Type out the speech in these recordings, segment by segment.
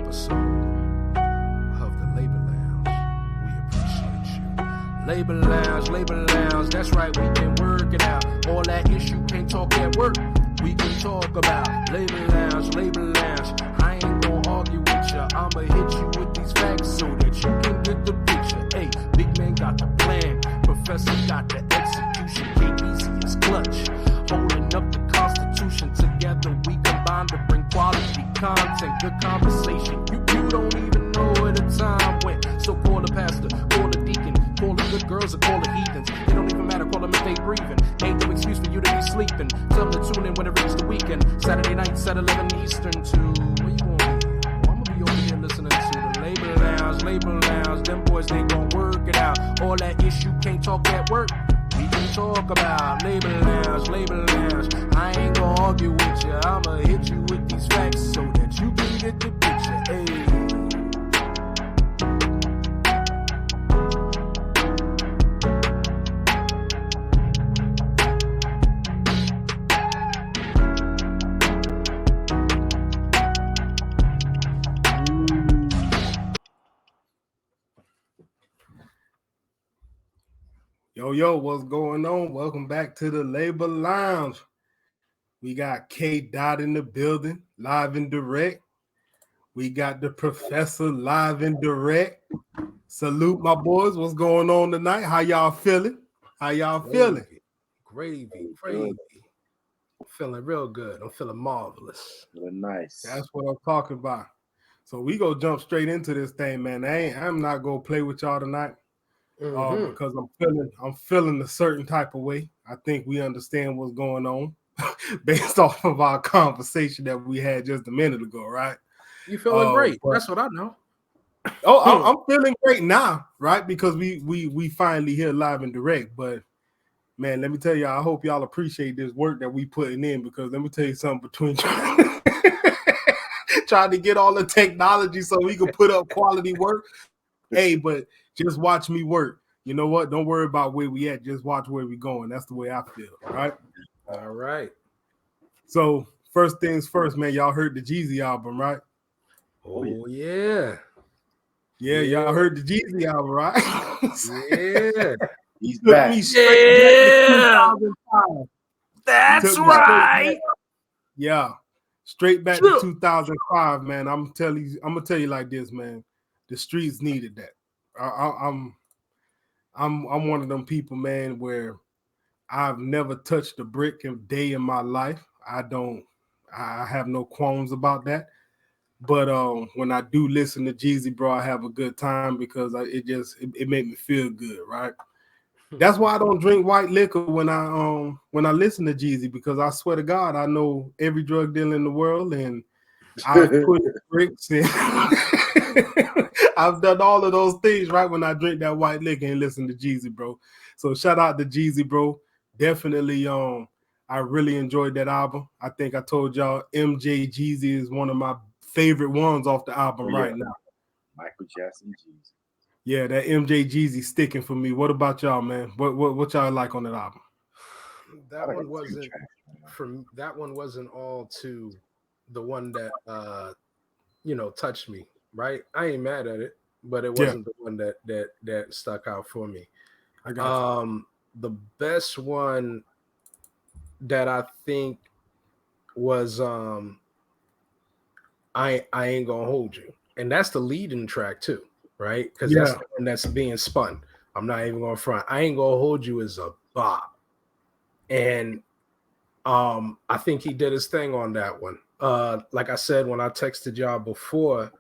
episode of the Labor Lounge. We appreciate you. Labor Lounge, that's right, we been working out. All that issue can't talk at work, we can talk about. Labor Lounge, I ain't gonna argue with ya. I'ma hit you with these facts so that you can get the picture. Hey, big man got the plan, professor got the execution. KBC is clutch, holding up the Constitution. Together we combine to bring quality content, good conversation. You don't even know where the time went. So call the pastor, call the deacon, call the good girls or call the heathens. It don't even matter, call them if they breathing. Ain't no excuse for you to be sleeping. Tell them to tune in when it reaches the weekend. Saturday nights at 11 Eastern to where you going? Oh, I'm gonna be over here listening to the Labor Lounge. Them boys, they gon' work it out. All that issue can't talk at work, we can talk about. Labor Lounge. I ain't gonna argue with you. I'ma hit you with these facts so that you can get the picture. Hey. Yo, what's going on? Welcome back to the Labor Lounge. We got K Dot in the building, live and direct. We got the professor live and direct. Salute my boys. What's going on tonight? How y'all feeling? Gravy. I'm feeling real good. I'm feeling marvelous. Feeling nice. That's what I'm talking about. So we go jump straight into this thing, man. I'm not gonna play with y'all tonight. Because I'm feeling a certain type of way. I think we understand what's going on based off of our conversation that we had just a minute ago, right? You feeling great? That's what I know. I'm feeling great now, right? Because we finally here live and direct. But man, let me tell y'all, I hope y'all appreciate this work that we putting in, because let me tell you something, between trying to get all the technology so we can put up quality work. Hey, but just watch me work. You know what? Don't worry about where we at. Just watch where we going. That's the way I feel, right? All right. So first things first, man. Y'all heard the Jeezy album, right? Oh, yeah. Yeah, y'all heard the Jeezy album, right? Yeah. He's back. Yeah. That's right. Straight back to 2005, man. I'm gonna tell you like this, man. The streets needed that. I'm one of them people, man, where I've never touched a brick a day in my life. I have no qualms about that. But when I do listen to Jeezy, bro, I have a good time, because it made me feel good, right? That's why I don't drink white liquor when I listen to Jeezy, because I swear to God, I know every drug dealer in the world, and I've put bricks in. I've done all of those things, right, when I drink that white liquor and listen to Jeezy, bro. So shout out to Jeezy, bro. Definitely, I really enjoyed that album. I think I told y'all MJ Jeezy is one of my favorite ones off the album right now. Michael Jackson Jeezy. Yeah, that MJ Jeezy sticking for me. What about y'all, man? What y'all like on that album? That one wasn't all to the one that touched me, right? I ain't mad at it, but it wasn't the one that stuck out for me. I got you. The best one that I think was I Ain't Gonna Hold You, and that's the leading track too, right? Because that's the one that's being spun. I'm not even gonna front. I Ain't Gonna Hold You is a bop, and I think he did his thing on that one. Like I said, when I texted y'all before,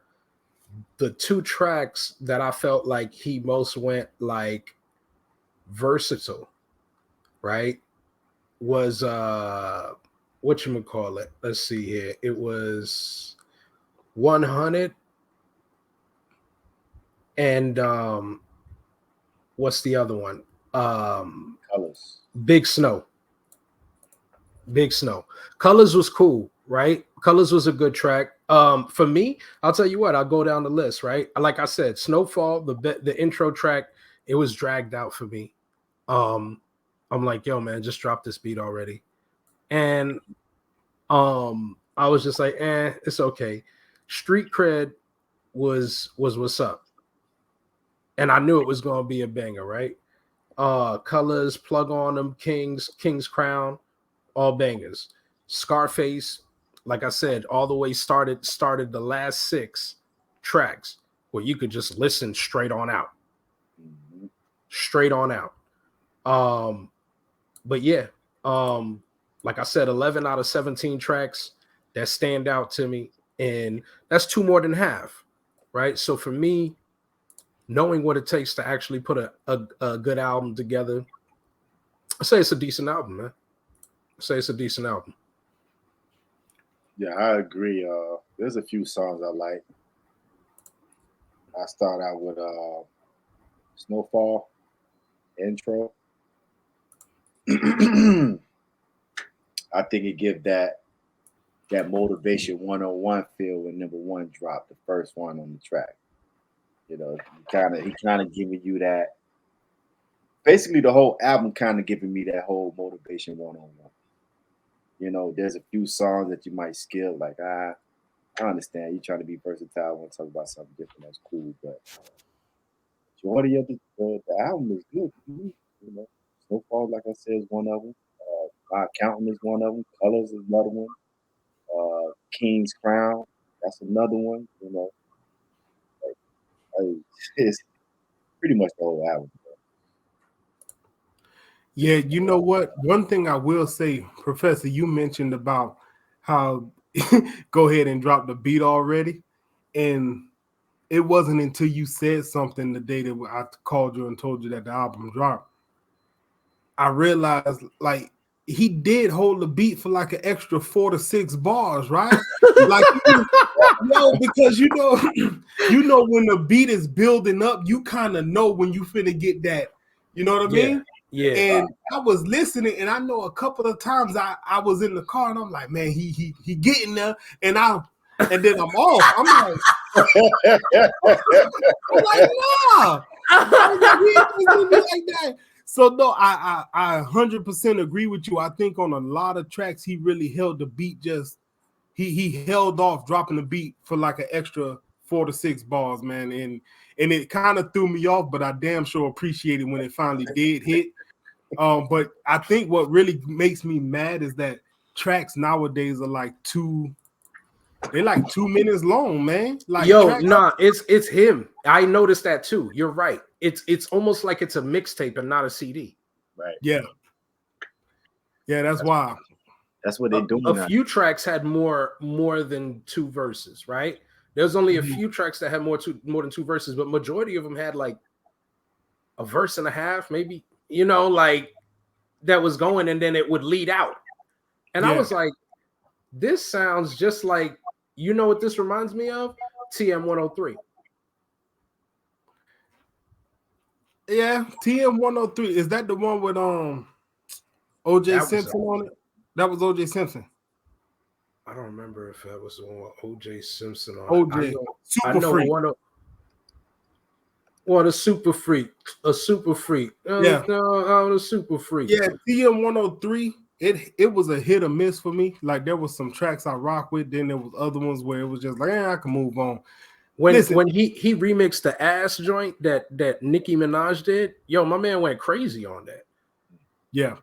the two tracks that I felt like he most went like versatile, right, was whatchamacallit? Let's see here. It was 100 and what's the other one? Colors. Big Snow. Colors was cool, right? Colors was a good track. For me, I'll tell you what, I'll go down the list, right? Like I said, Snowfall, the intro track, it was dragged out for me. I'm like, yo, man, just drop this beat already. And I was just like, it's okay. Street Cred was What's Up. And I knew it was gonna be a banger, right? Colors, Plug on Them, King's Crown, all bangers. Scarface, like I said, all the way started the last 6 tracks where you could just listen straight on out. Straight on out. But yeah, like I said, 11 out of 17 tracks that stand out to me, and that's 2 more than half, right? So for me, knowing what it takes to actually put a good album together, I say it's a decent album, man. I say it's a decent album. Yeah, I agree. There's a few songs I like. I start out with Snowfall intro. I think it gives that motivation 101 feel when number 1 dropped, the first one on the track. You know, he kind of giving you that. Basically, the whole album kind of giving me that whole motivation 101. You know, there's a few songs that you might skip, like I understand you trying to be versatile, want to talk about something different. That's cool, but majority of the album is good. You know, Snowfall, like I said, is one of them. My Accountant is one of them. Colors is another one. King's Crown, that's another one. You know, it's pretty much the whole album. Yeah, you know what? One thing I will say, Professor, you mentioned about how go ahead and drop the beat already. And it wasn't until you said something the day that I called you and told you that the album dropped, I realized like he did hold the beat for like an extra 4 to 6 bars, right? Like, no, because you know when the beat is building up, you kind of know when you finna get that. You know what I mean? Yeah. And I was listening, and I know a couple of times I was in the car, and I'm like, man, he getting there, and then I'm off. I'm like, nah. I'm like, he ain't gonna be like that. So no, I 100% agree with you. I think on a lot of tracks he really held the beat. Just he held off dropping the beat for like an extra 4 to 6 bars, man, and it kind of threw me off. But I damn sure appreciated when it finally did hit. But I think what really makes me mad is that tracks nowadays are like 2 minutes long, man. Like, it's him. I noticed that too. You're right. It's almost like it's a mixtape and not a CD. Right. Yeah, that's wild. That's what they're doing. A few tracks had more than 2 verses, right? There's only a few tracks that had more than 2 verses, but majority of them had like a verse and a half, maybe, you know, like that was going, and then it would lead out. And I was like, this sounds just like, you know what this reminds me of? TM103. Yeah, TM103. Is that the one with OJ Simpson on it? That was OJ Simpson. I don't remember if that was the one with OJ Simpson on OJ, Super Freak. A super freak. A super freak. A super freak. Yeah, TM103. It was a hit or miss for me. Like, there was some tracks I rock with, then there was other ones where it was just like, I can move on. When he remixed the Ass joint that Nicki Minaj did, yo, my man went crazy on that. Yeah.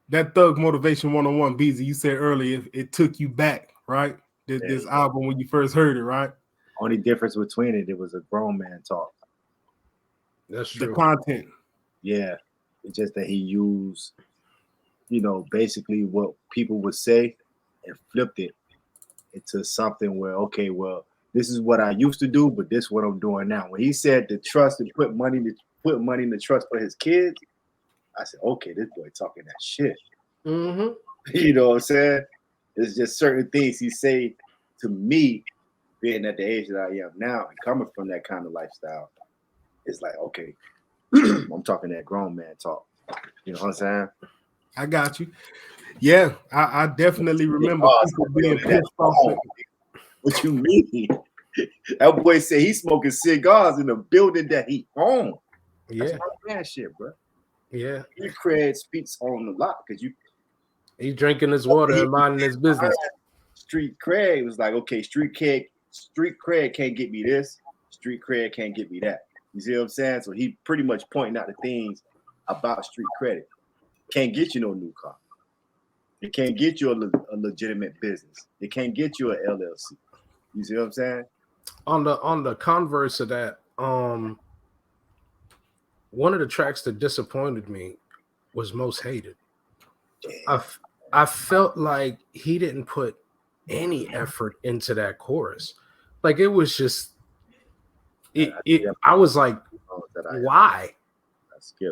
That Thug Motivation 101, Beezy, you said earlier, it took you back, right? This album when you first heard it, right? Only difference between it was a grown man talk. That's true. The content. Yeah. It's just that he used, basically what people would say and flipped it into something where, okay, well, this is what I used to do, but this is what I'm doing now. When he said to trust and put money in the trust for his kids, I said, okay, this boy talking that shit. Mm-hmm. You know what I'm saying? It's just certain things he say to me, being at the age that I am now and coming from that kind of lifestyle. It's like, okay, I'm talking that grown man talk. You know what I'm saying? I got you. Yeah, I definitely remember people being pissed off. What you mean? That boy said he's smoking cigars in the building that he owns. Yeah. That's man shit, bro. Yeah. Your cred speaks on a lot because he's drinking his water and minding his business. street cred was like, okay, street cred can't get me this, street cred can't get me that. You see what I'm saying? So he pretty much pointing out the things about street credit. Can't get you no new car. It can't get you a legitimate business. It can't get you an LLC. You see what I'm saying? On the converse of that, one of the tracks that disappointed me was Most Hated. I felt like he didn't put any effort into that chorus. Like it was just I was like, why?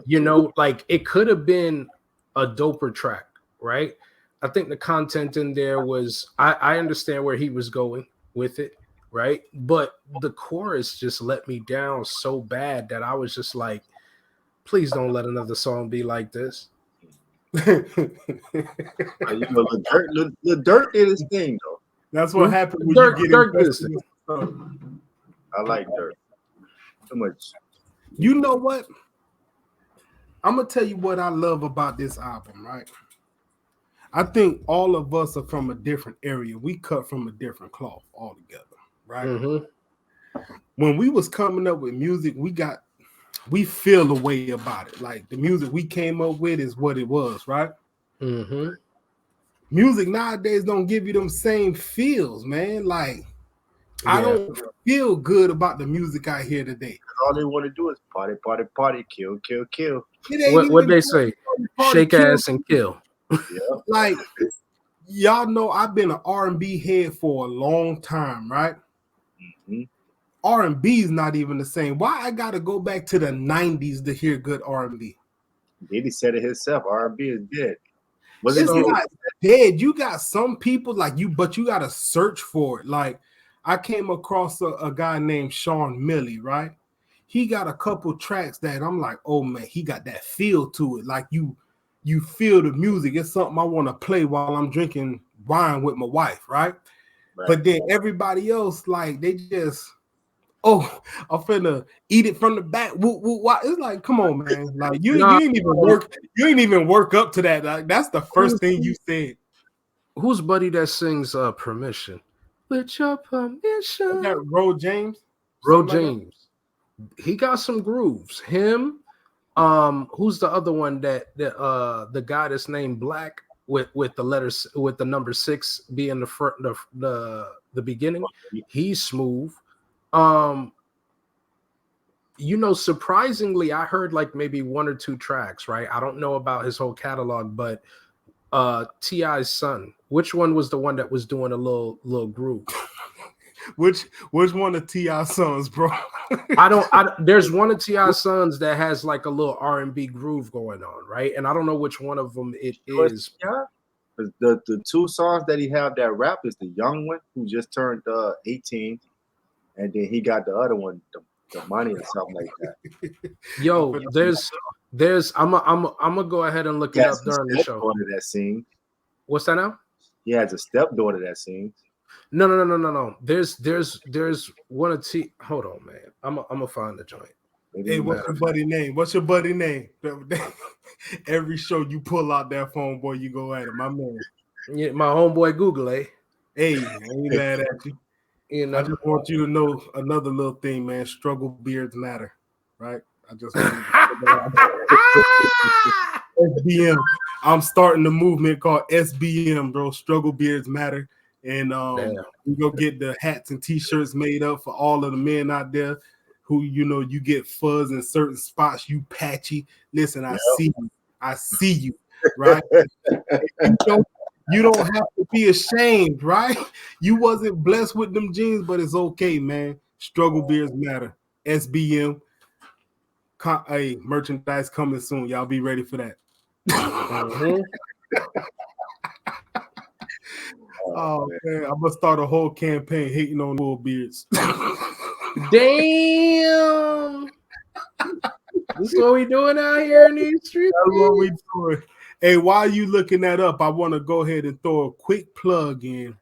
You know, like it could have been a doper track, right? I think the content in there was I understand where he was going with it, right? But the chorus just let me down so bad that I was just like, please don't let another song be like this. You know, the Dirt did his thing though. That's what happened when Dirk, you get Dirk invested. I like Dirt so much. You know what? I'm gonna tell you what I love about this album, right? I think all of us are from a different area. We cut from a different cloth altogether, right? Mm-hmm. When we was coming up with music, we feel a way about it. Like the music we came up with is what it was, right? Mm-hmm. Music nowadays don't give you them same feels, man. Like I don't feel good about the music I hear today. All they want to do is party, party, party, kill, kill, kill. What they say? Shake ass and kill. Yeah. Like y'all know I've been an R&B head for a long time, right? Mm-hmm. R&B is not even the same. Why I gotta go back to the 90s to hear good R&B? Diddy said it himself. R&B is dead. It's not dead. You got some people but you gotta search for it. Like I came across a guy named Sean Milley, right? He got a couple tracks that I'm like, oh man, he got that feel to it. Like you feel the music. It's something I want to play while I'm drinking wine with my wife, right? But then everybody else, like they just, I'm finna eat it from the back. It's like, come on, man. Like you ain't even work up to that. Like that's the first thing you said. Who's buddy that sings Permission? With your permission. Is that Ro James? Ro James. He got some grooves. Him. Who's the other one that the guy that's named Black with the letters with the number 6 being the front the beginning? He's smooth. You know, surprisingly, I heard like maybe 1 or 2 tracks, right? I don't know about his whole catalog, but T.I.'s son, which one was the one that was doing a little groove? Which one of T.I.'s sons, bro? There's one of T.I.'s sons that has like a little R&B groove going on, right? And I don't know which one of them it is. Yeah. The 2 songs that he have that rap is the young one who just turned 18, and then he got the other one, the money or something like that. Yo, there's I'm gonna go ahead and look it up during the show. That sings. What's that now? He has a stepdaughter that sings. No. There's one of T. Hold on, man. I'm gonna find the joint. Hey, what's your buddy name? What's your buddy name? Every show you pull out that phone, boy, you go at it, my man. Yeah, my homeboy Google, eh? Hey, I ain't mad at you. You know, I just want you to know another little thing, man. Struggle beards matter, right? I just want you to SBM. I'm starting the movement called SBM, bro. Struggle beards matter. And we go get the hats and t-shirts made up for all of the men out there who, you know, you get fuzz in certain spots, you patchy. Listen, I see you, right? You don't have to be ashamed, right? You wasn't blessed with them jeans, but it's okay, man. Struggle beards matter. SBM. Hey, merchandise coming soon. Y'all be ready for that. Mm-hmm. Oh man, I'm gonna start a whole campaign hating on full beards. Damn. This is what we doing out here in these streets. That's what we doing. Hey, while you looking that up, I want to go ahead and throw a quick plug in.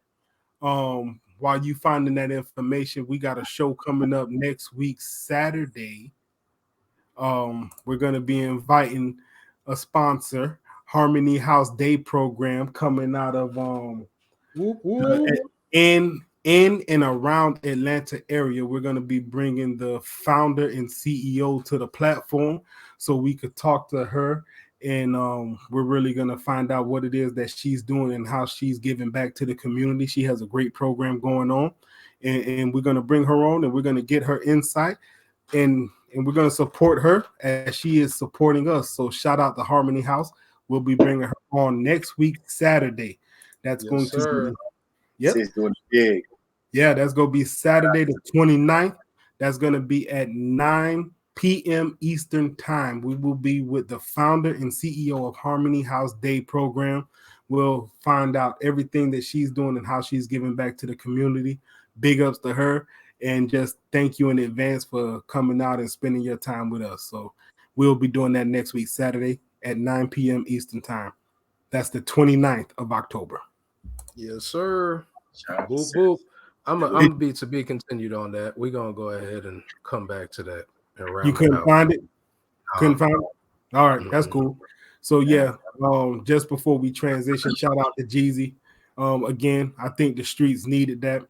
While you finding that information, we got a show coming up next week, Saturday. We're gonna be inviting a sponsor, Harmony House Day Program, coming out of In and around Atlanta area, we're going to be bringing the founder and CEO to the platform so we could talk to her. And we're really going to find out what it is that she's doing and how she's giving back to the community. She has a great program going on, and we're going to bring her on and we're going to get her insight, and we're going to support her as she is supporting us. So shout out to Harmony House. We'll be bringing her on next week, Saturday. That's going to be, She's doing big. Yeah, that's going to be Saturday the 29th. That's going to be at 9 p.m. Eastern time. We will be with the founder and CEO of Harmony House Day program. We'll find out everything that she's doing and how she's giving back to the community. Big ups to her, and just thank you in advance for coming out and spending your time with us. So we'll be doing that next week, Saturday at 9 p.m. Eastern time. That's the 29th of October. Yes, sir. Boop, boop. I'm gonna be to be continued on that. We're gonna go ahead and come back to that. You couldn't find it? Couldn't find it? All right, that's cool. So yeah, just before we transition, shout out to Jeezy. Again, I think the streets needed that.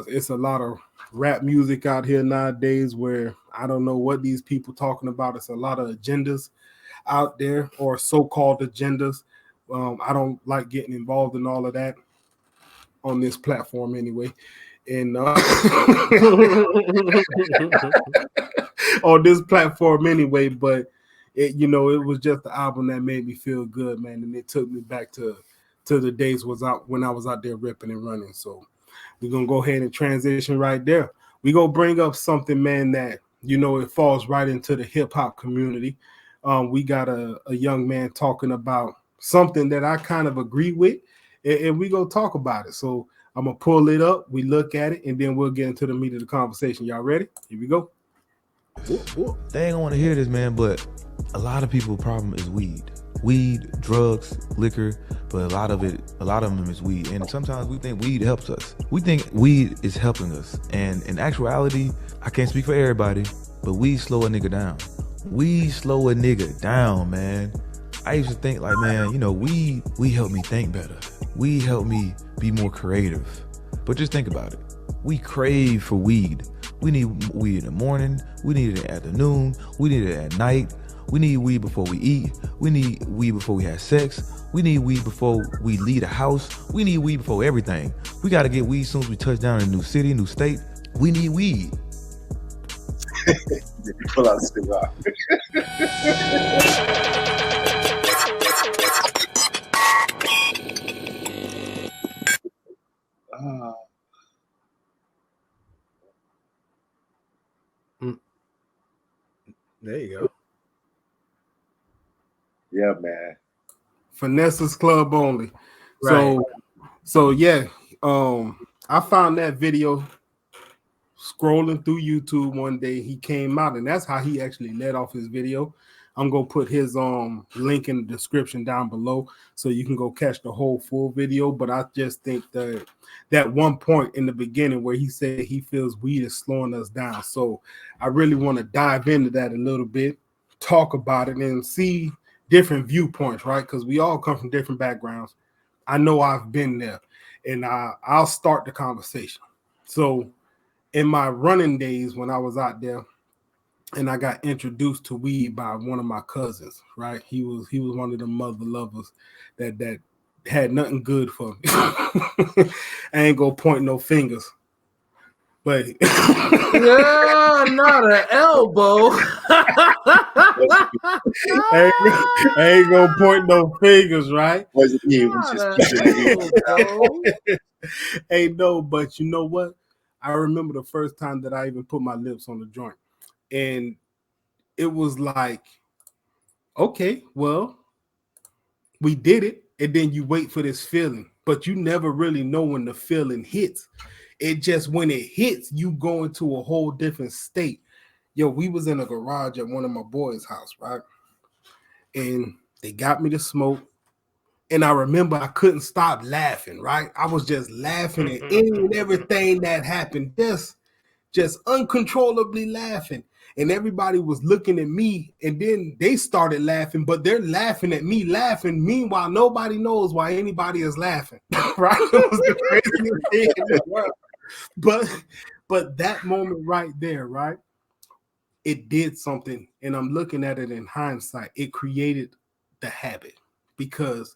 It's a lot of rap music out here nowadays where I don't know what these people talking about. It's a lot of agendas out there, or so-called agendas. I don't like getting involved in all of that on this platform anyway. And on this platform anyway, but it was just the album that made me feel good, man, and it took me back to the days when I was out there ripping and running. So we're gonna go ahead and transition right there. We're gonna bring up something, man, that it falls right into the hip-hop community. We got a young man talking about something that I kind of agree with, and we gonna talk about it. So I'm gonna pull it up, we look at it, and then we'll get into the meat of the conversation. Y'all ready? Here we go. They ain't gonna want to hear this, man, but a lot of people's problem is weed, drugs, liquor, but a lot of them is weed. And sometimes we think weed helps us. We think weed is helping us, and in actuality, I can't speak for everybody, but weed slow a nigga down. Weed slow a nigga down, man. I used to think like, man, weed helped me think better. Weed helped me be more creative. But just think about it. We crave for weed. We need weed in the morning. We need it at afternoon. We need it at night. We need weed before we eat. We need weed before we have sex. We need weed before we leave the house. We need weed before everything. We got to get weed as soon as we touch down in a new city, new state. We need weed. Pull out a cigar. There you go. Yeah, man. Finesse's Club only. Right. So yeah, I found that video scrolling through YouTube one day. He came out, and that's how he actually led off his video. I'm gonna put his link in the description down below so you can go catch the whole full video. But I just think that one point in the beginning where he said he feels weed is slowing us down. So I really want to dive into that a little bit, talk about it, and see different viewpoints, right? Because we all come from different backgrounds. I know I've been there, and I'll start the conversation. So in my running days when I was out there, and I got introduced to weed by one of my cousins, right? He was one of the mother lovers that had nothing good for me. I ain't gonna point no fingers, but yeah, not an elbow. I ain't gonna point no fingers, right? Hey, no, but you know what? I remember the first time that I even put my lips on the joint. And it was like, okay, well, we did it. And then you wait for this feeling, but you never really know when the feeling hits. It just, when it hits, you go into a whole different state. Yo, we was in a garage at one of my boys' house, right? And they got me to smoke. And I remember I couldn't just uncontrollably laughing. And everybody was looking at me, and then they started laughing, but they're laughing at me laughing. Meanwhile, nobody knows why anybody is laughing, right? It was the craziest thing in the world. But that moment right there, right? It did something, and I'm looking at it in hindsight. It created the habit, because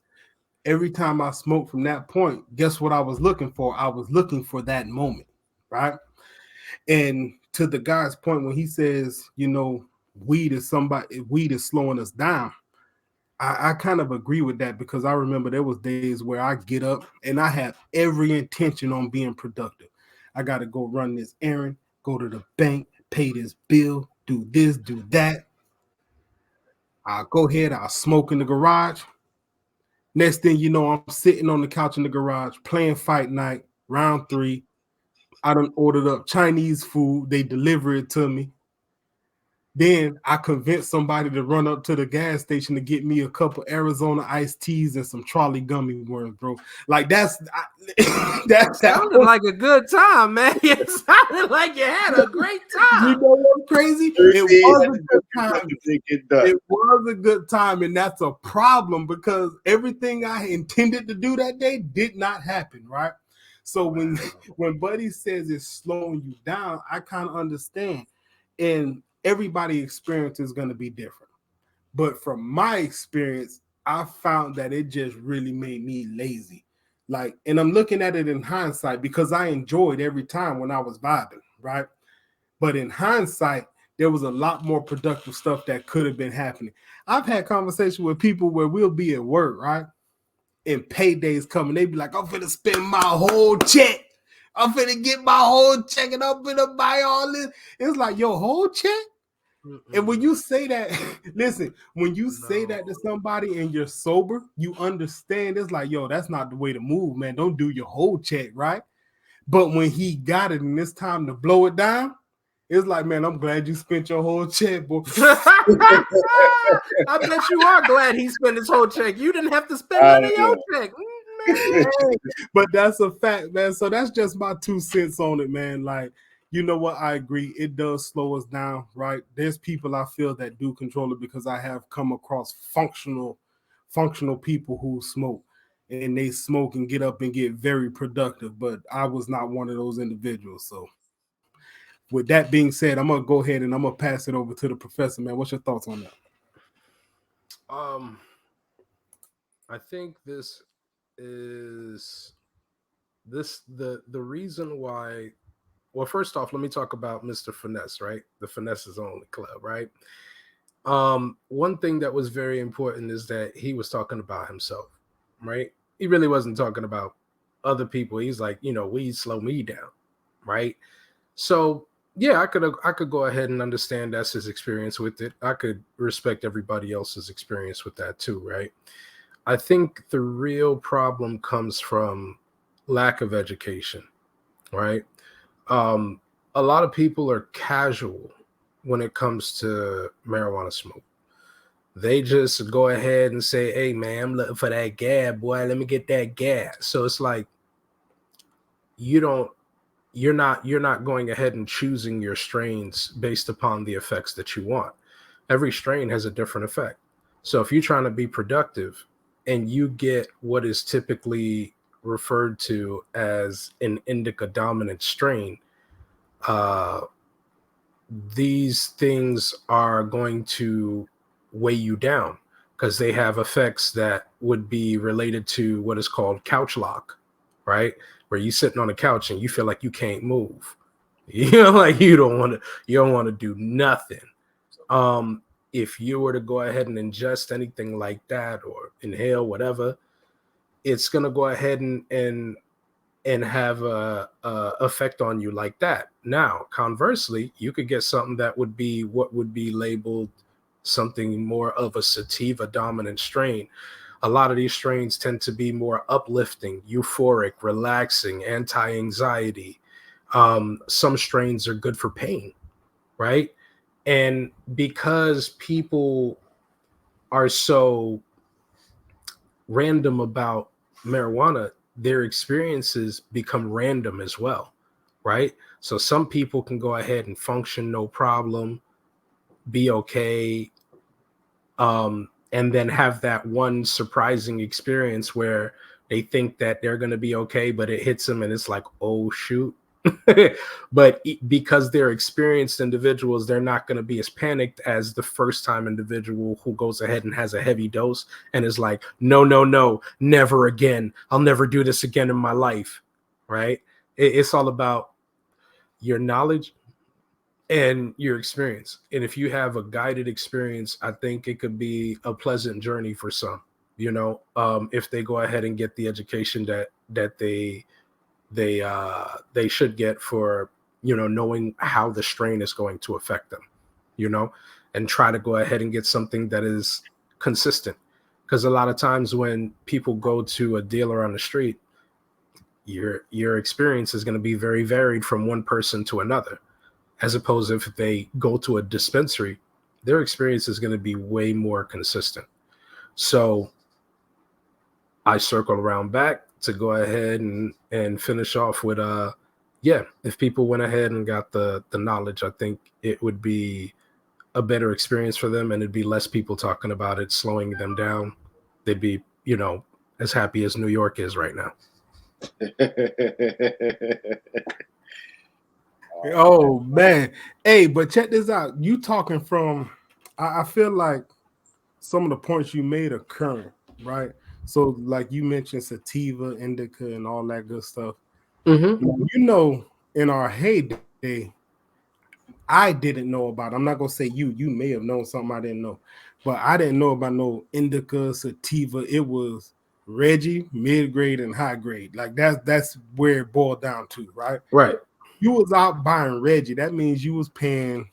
every time I smoked from that point, guess what I was looking for? I was looking for that moment, right? And to the guy's point, when he says, you know, weed is slowing us down, I kind of agree with that, because I remember there was days where I get up and I have every intention on being productive. I got to go run this errand, go to the bank, pay this bill, do this, do that. I'll go ahead, I'll smoke in the garage. Next thing you know, I'm sitting on the couch in the garage playing Fight Night, round 3. I done ordered up Chinese food. They deliver it to me. Then I convinced somebody to run up to the gas station to get me a couple Arizona iced teas and some Charlie gummy worms, bro. Like that sounded like a good time, man. It sounded like you had a great time. You know what's crazy? It was a good time. It was a good time, and that's a problem, because everything I intended to do that day did not happen, right? So when Buddy says it's slowing you down, I kind of understand. And everybody's experience is going to be different. But from my experience, I found that it just really made me lazy. Like, and I'm looking at it in hindsight, because I enjoyed every time when I was vibing, right? But in hindsight, there was a lot more productive stuff that could have been happening. I've had conversations with people where we'll be at work, right? And paydays coming, they be like, I'm finna spend my whole check. I'm finna get my whole check and I'm finna buy all this. It's like, your whole check? And when you say that, listen, when you say that to somebody and you're sober, you understand. It's like, yo, that's not the way to move, man. Don't do your whole check, right? But when he got it and it's time to blow it down, it's like, man, I'm glad you spent your whole check, boy. I bet you are glad he spent his whole check. You didn't have to spend none of your check. But that's a fact, man. So that's just my 2 cents on it, man. Like, you know what? I agree. It does slow us down, right? There's people I feel that do control it, because I have come across functional people who smoke, and they smoke and get up and get very productive. But I was not one of those individuals. So with that being said, I'm going to go ahead and I'm going to pass it over to the professor, man. What's your thoughts on that? I think this is the reason why. Well, first off, let me talk about Mr. Finesse, right? The Finesse's Only Club, right? One thing that was very important is that he was talking about himself, right? He really wasn't talking about other people. He's like, you know, weed slow me down, right? So yeah, I could go ahead and understand that's his experience with it. I could respect everybody else's experience with that too, right? I think the real problem comes from lack of education, right? A lot of people are casual when it comes to marijuana smoke. They just go ahead and say, hey man, I'm looking for that gab, boy. Let me get that gab. So it's like, you're not going ahead and choosing your strains based upon the effects that you want. Every strain has a different effect. So if you're trying to be productive and you get what is typically referred to as an indica dominant strain, these things are going to weigh you down, because they have effects that would be related to what is called couch lock, right? Where you're sitting on the couch and you feel like you can't move. You know, like you don't want to do nothing. If you were to go ahead and ingest anything like that or inhale whatever, it's gonna go ahead and have a effect on you like that. Now, conversely, you could get something that would be what would be labeled something more of a sativa dominant strain. A lot of these strains tend to be more uplifting, euphoric, relaxing, anti-anxiety. Some strains are good for pain, right? And because people are so random about marijuana, their experiences become random as well. right? So some people can go ahead and function no problem, be okay, and then have that one surprising experience where they think that they're going to be okay, but it hits them and it's like, oh shoot. But because they're experienced individuals, they're not going to be as panicked as the first time individual who goes ahead and has a heavy dose and is like, no, no, no, never again. I'll never do this again in my life. Right? It's all about your knowledge and your experience. And if you have a guided experience, I think it could be a pleasant journey for some, if they go ahead and get the education that they should get for, knowing how the strain is going to affect them, and try to go ahead and get something that is consistent. Because a lot of times when people go to a dealer on the street, your experience is going to be very varied from one person to another. As opposed to if they go to a dispensary, their experience is going to be way more consistent. So I circle around back to go ahead and finish off with, if people went ahead and got the knowledge, I think it would be a better experience for them, and it'd be less people talking about it, slowing them down. They'd be, as happy as New York is right now. Oh man. Hey, but check this out. You talking from, I feel like some of the points you made are current, right? So like you mentioned sativa, indica, and all that good stuff. Mm-hmm. In our heyday, I didn't know about. I'm not gonna say you may have known something I didn't know, but I didn't know about no indica, sativa. It was Reggie, mid grade, and high grade. Like that's where it boiled down to, right? Right. You was out buying Reggie. That means you was paying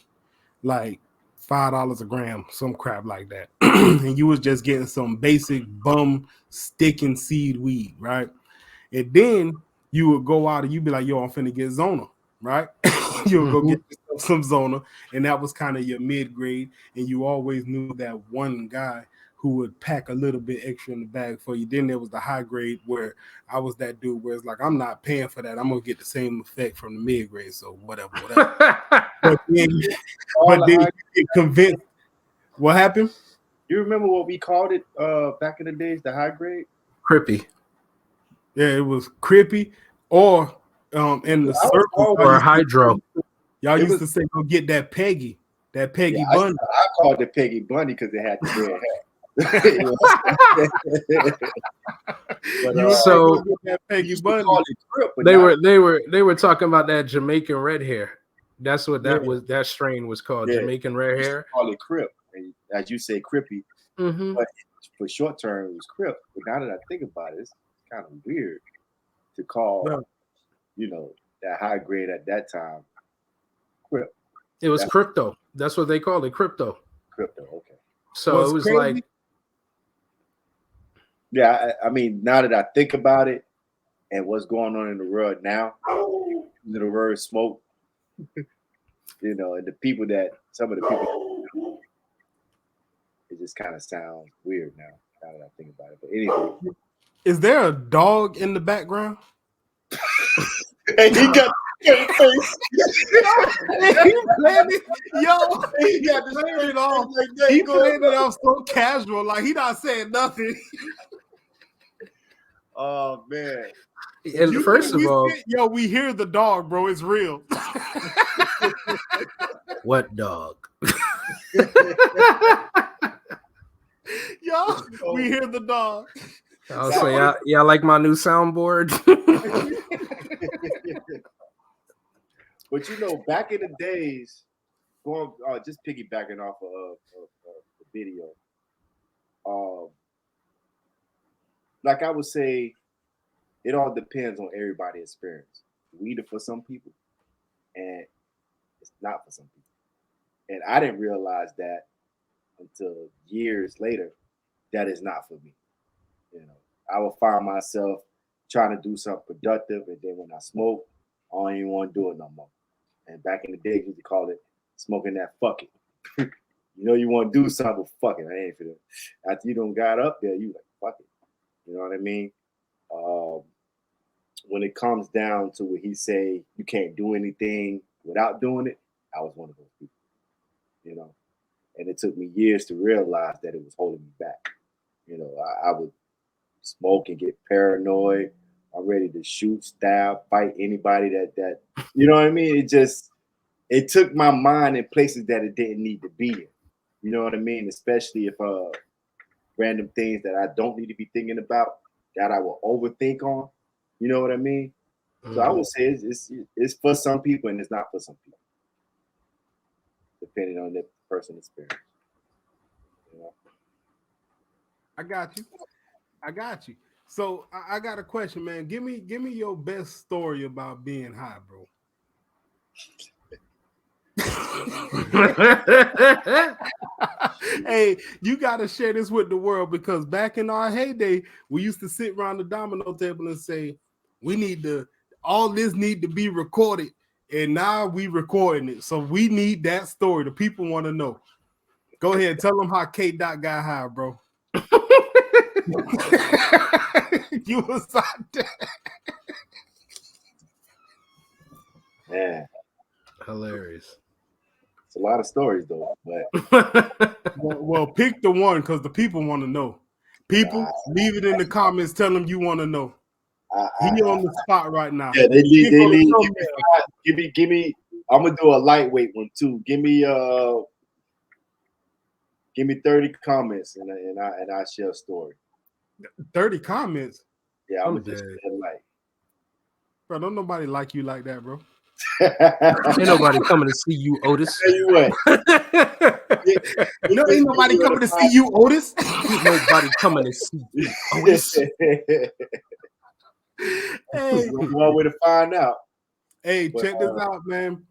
like $5 a gram, some crap like that, and you was just getting some basic bum stick and seed weed, right? And then you would go out and you'd be like, yo, I'm finna get Zona, right? You would go get some Zona, and that was kind of your mid grade, and you always knew that one guy who would pack a little bit extra in the bag for you. Then there was the high grade where I was that dude where it's like, I'm not paying for that. I'm gonna get the same effect from the mid grade, so whatever. But then you get convinced. What happened? You remember what we called it back in the days, the high grade? Crippy. Yeah, it was crippy, or in the circle, or hydro. Y'all used to say, go get that Peggy Bundy. I called it Peggy Bundy because it had the red hat. So that Peggy Bundy. They were talking about that Jamaican red hair. That's what that strain was called, Jamaican red hair. Call it Crip, and as you say, Crippy. Mm-hmm. But for short term, it was Crip. But now that I think about it, it's kind of weird to call, that high grade at that time Crip. It was crypto. That's what they called it, crypto. Crypto, okay. So it was crazy. Like, yeah, I mean, now that I think about it and what's going on in the world now, the word smoke, and some of the people, it just kind of sounds weird now that I think about it. But anyway. Is there a dog in the background? And he got face. He got the shirt off. Like that. He played it off so casual, like he not saying nothing. Oh man! And first of all, we hear the dog, bro. It's real. What dog? We hear the dog. I'll say, y'all like my new soundboard? But back in the days, going just piggybacking off of the video, like I would say, it all depends on everybody's experience. Weed for some people, and it's not for some people. And I didn't realize that until years later that is not for me. I would find myself trying to do something productive, and then when I smoke, I don't even want to do it no more. And back in the day, you could call it smoking that fuck it. You want to do something, fuck it. I ain't for that. After you don't got up there, you like, fuck it. You know what I mean? when it comes down to what he say, you can't do anything without doing it. I was one of those people, you know. And it took me years to realize that it was holding me back. You know, I would smoke and get paranoid. I'm ready to shoot, stab, fight anybody that you know what I mean. It took my mind in places that it didn't need to be in. You know what I mean? Especially if random things that I don't need to be thinking about that I will overthink on. You know what I mean? So I would say it's for some people and it's not for some people, depending on the person's experience. You know? I got you. So I got a question, man. Give me your best story about being high, bro. Hey, you gotta share this with the world, because back in our heyday, we used to sit around the domino table and say, all this need to be recorded, and now we recording it. So we need that story. The people want to know. Go ahead, tell them how K Dot got high, bro. You was out there. Yeah. Hilarious. It's a lot of stories though, but well, pick the one, because the people want to know. People, leave it in the comments. Tell them you want to know. He on the spot right now. Yeah, they leave. Give me. I'm gonna do a lightweight one too. Give me 30 comments and I share a story. 30 comments. Yeah, I'm just light. Bro, don't nobody like you like that, bro. Ain't nobody coming to see you, Otis. Tell you what. Ain't nobody coming to see you, Otis. Nobody coming to see you, Otis. Hey, one way to find out. Hey, check this out, man.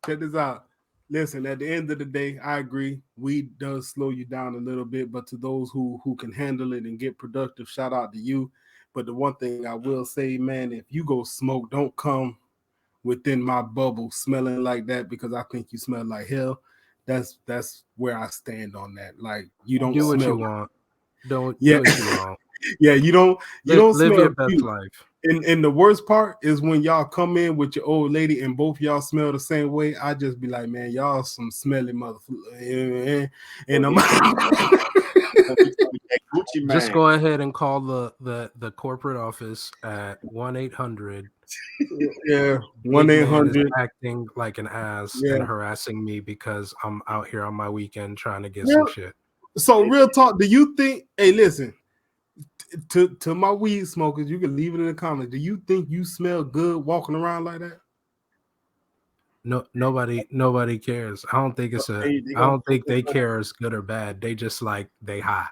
Check this out. Listen, at the end of the day, I agree. Weed does slow you down a little bit, but to those who can handle it and get productive, shout out to you. But the one thing I will say, man, if you go smoke, don't come within my bubble smelling like that, because I think you smell like hell. That's where I stand on that. Like, you don't do what smell you want. Do what you want. Yeah, you don't live smell your best cute. life. And the worst part is when y'all come in with your old lady and both y'all smell the same way. I just be like, man, y'all some smelly motherfuckers. And I'm just go ahead and call the corporate office at 1-800. Yeah, 1-800 acting like an ass and harassing me because I'm out here on my weekend trying to get some shit. So real talk, do you think? Hey, listen. To my weed smokers, you can leave it in the comments. Do you think you smell good walking around like that? No, nobody cares. I don't think I don't think they care as good or bad. They just like they high.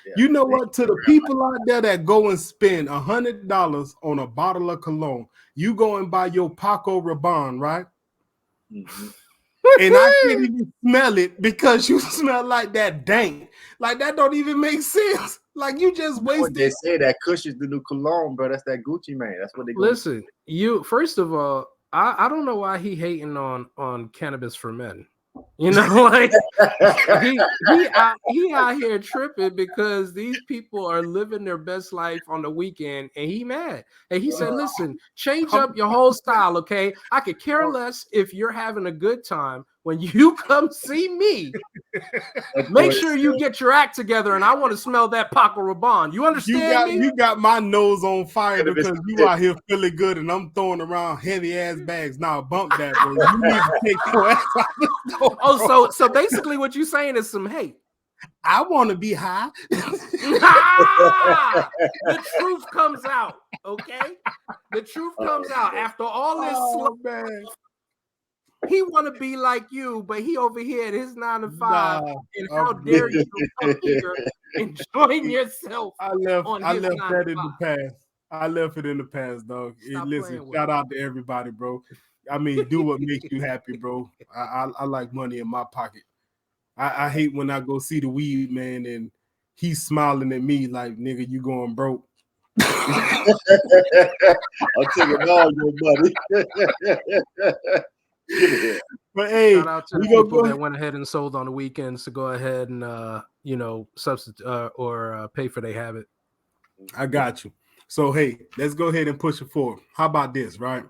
Yeah. You know what? To the people out there that go and spend $100 on a bottle of cologne, you go and buy your Paco Rabanne, right? Mm-hmm. And I can't even smell it because you smell like that dank. Like, that don't even make sense. Like, you just wasted. They say that Kush is the new cologne, bro. That's that Gucci man. That's what they listen. You first of all, I don't know why he hating on cannabis for men. You know, like he out here tripping because these people are living their best life on the weekend, and he mad. And he said, "Listen, change up your whole style, okay? I could care less if you're having a good time. When you come see me, make sure you get your act together, and I want to smell that Paco Rabanne. You understand me? You got my nose on fire because you out here feeling good, and I'm throwing around heavy ass bags. Now bump that, bro. You need to take your ass out the door, bro. So basically, what you're saying is some hate. I want to be high. The truth comes out, okay? The truth comes out after all this. Man. He want to be like you, but he over here at his 9 to 5. And how dare you come here enjoying yourself? I left that in the past. I left it in the past, dog. Listen, shout out to everybody, bro. I mean, do what makes you happy, bro. I like money in my pocket. I hate when I go see the weed man and he's smiling at me like, nigga, you going broke. I'm taking all your money. But hey, shout out to the people that went ahead and sold on the weekends to go ahead and substitute or pay for their habit. I got you. So hey, let's go ahead and push it forward. How about this, right?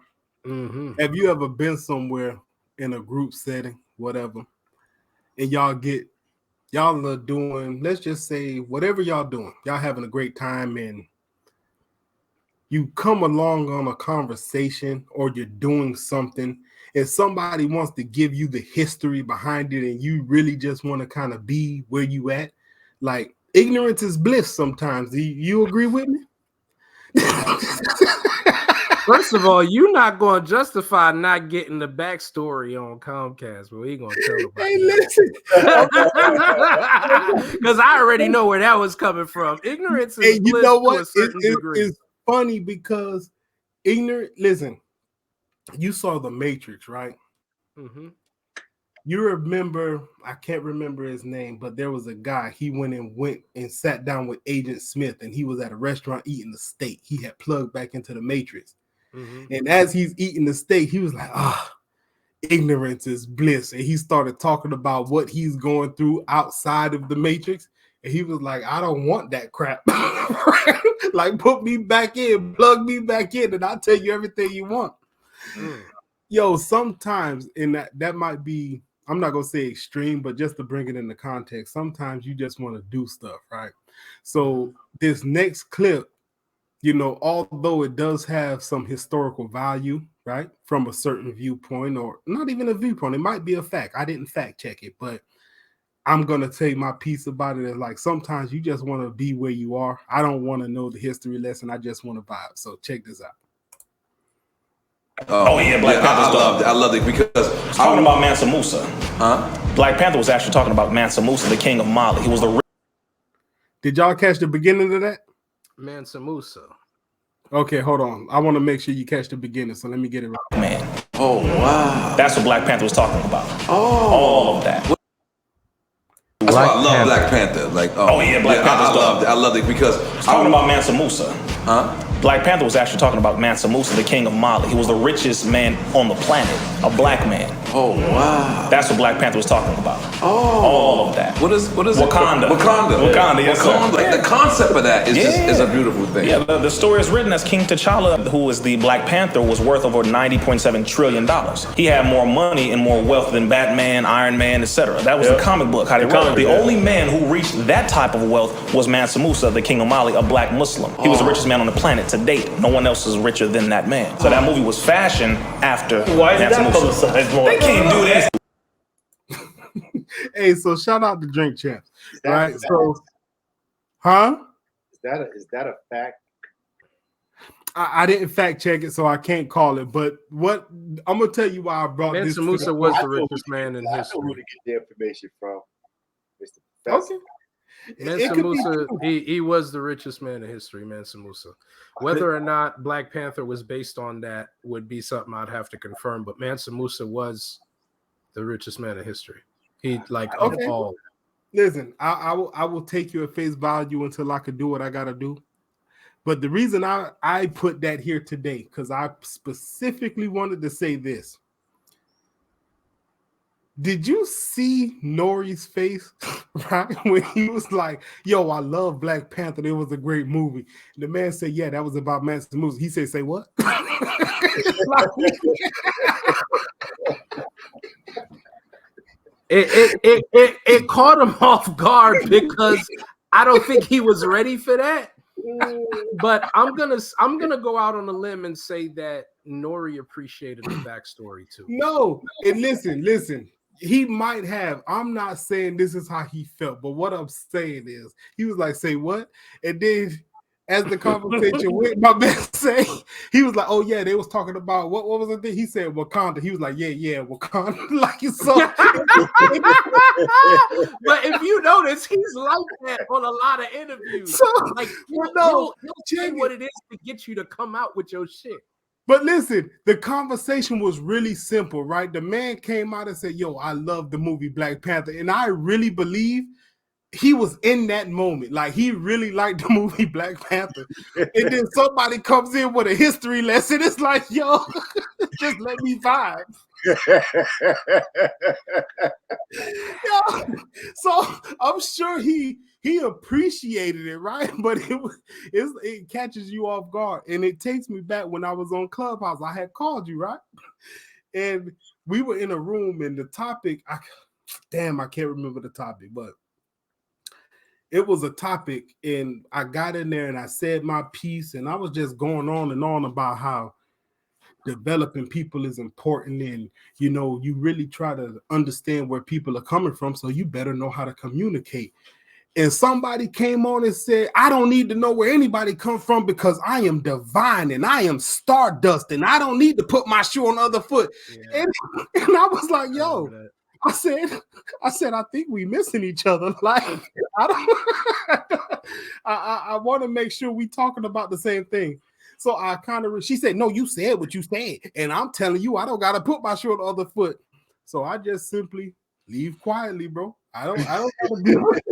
Mm-hmm. Have you ever been somewhere in a group setting, whatever, and y'all are doing, let's just say, whatever y'all doing, y'all having a great time, and you come along on a conversation or you're doing something, and somebody wants to give you the history behind it, and you really just want to kind of be where you at? Like, ignorance is bliss sometimes. Do you agree with me? First of all, you're not going to justify not getting the backstory on Comcast, but we ain't going to tell about Hey, listen. because I already know where that was coming from. Ignorance is Hey, you bliss know to what? a certain degree. It's funny because listen, you saw The Matrix, right? Mm-hmm. You remember, I can't remember his name, but there was a guy, he went and sat down with Agent Smith, and he was at a restaurant eating the steak. He had plugged back into the Matrix. Mm-hmm. And as he's eating the steak, he was like, ignorance is bliss. And he started talking about what he's going through outside of the Matrix. And he was like, I don't want that crap. Like, put me back in, plug me back in, and I'll tell you everything you want. Mm. Yo, sometimes, in that might be, I'm not going to say extreme, but just to bring it into context, sometimes you just want to do stuff, right? So this next clip, you know, although it does have some historical value, right, from a certain viewpoint, or not even a viewpoint, it might be a fact. I didn't fact check it, but I'm going to tell you my piece about it. Is like, sometimes you just want to be where you are. I don't want to know the history lesson. I just want to vibe. So check this out. Oh yeah, Black Panther. I loved it because Talking about Mansa Musa. Huh? Black Panther was actually talking about Mansa Musa, the king of Mali. He was the Did y'all catch the beginning of that? Mansa Musa. Okay, hold on. I want to make sure you catch the beginning, so let me get it right. man. Oh wow. That's what Black Panther was talking about. Oh. All of that. That's why I love Black Panther. Like, Oh, yeah, Black Panther's I loved it because Talking about Mansa Musa. Huh? Black Panther was actually talking about Mansa Musa, the king of Mali. He was the richest man on the planet, a black man. Oh wow. That's what Black Panther was talking about. Oh. All of that. What is Wakanda. Wakanda, yes, sir. Like the concept of that is a beautiful thing. Yeah, the story is written as King T'Challa, who was the Black Panther, was worth over $90.7 trillion. He had more money and more wealth than Batman, Iron Man, etc. That was the comic book, how they wrote it. The only man who reached that type of wealth was Mansa Musa, the king of Mali, a black Muslim. He was the richest man on the planet to date. No one else is richer than that man. So that movie was fashioned after Why is Mansa that Musa. publicized more? They can't do that. Hey, so shout out to Drink Champs, right? So, huh? Is that a fact? I didn't fact check it, so I can't call it. But what I'm gonna tell you why I brought this. Mansa Musa was the richest man in I know history. where to get the information from, Mr. Professor. Okay. Mansa Musa, he was the richest man in history, Mansa Musa. Whether or not Black Panther was based on that would be something I'd have to confirm, but Mansa Musa was the richest man in history. He of all. Listen, I will take you at face value until I can do what I gotta do. But the reason I put that here today, because I specifically wanted to say this. Did you see Nori's face, right? When he was like, yo, I love Black Panther. It was a great movie. And the man said, yeah, that was about Mansa Musa. He said, say what? It caught him off guard because I don't think he was ready for that. But I'm gonna go out on a limb and say that Nori appreciated the backstory too. No, and listen. He might have. I'm not saying this is how he felt, but what I'm saying is he was like, say what? And then as the conversation went, my man say, he was like, oh yeah, they was talking about what was the thing? He said Wakanda. He was like, yeah, Wakanda. Like it's so. But if you notice, he's like that on a lot of interviews. So, like no, he'll say what it is to get you to come out with your shit. But listen, the conversation was really simple, right? The man came out and said, yo, I love the movie Black Panther. And I really believe he was in that moment. Like, he really liked the movie Black Panther. And then somebody comes in with a history lesson. It's like, yo, just let me vibe. Yo, so I'm sure he he appreciated it, right? But it catches you off guard, and it takes me back when I was on Clubhouse. I had called you, right? And we were in a room, and the topic, I can't remember the topic, but it was a topic, and I got in there and I said my piece, and I was just going on and on about how developing people is important, and you really try to understand where people are coming from, so you better know how to communicate. And somebody came on and said, I don't need to know where anybody come from because I am divine and I am stardust and I don't need to put my shoe on the other foot. Yeah. And I was like, yo, I said, I think we missing each other. Like, I want to make sure we talking about the same thing. So I kind of, she said, no, you said what you said. And I'm telling you, I don't got to put my shoe on the other foot. So I just simply leave quietly, bro. I don't gotta do it.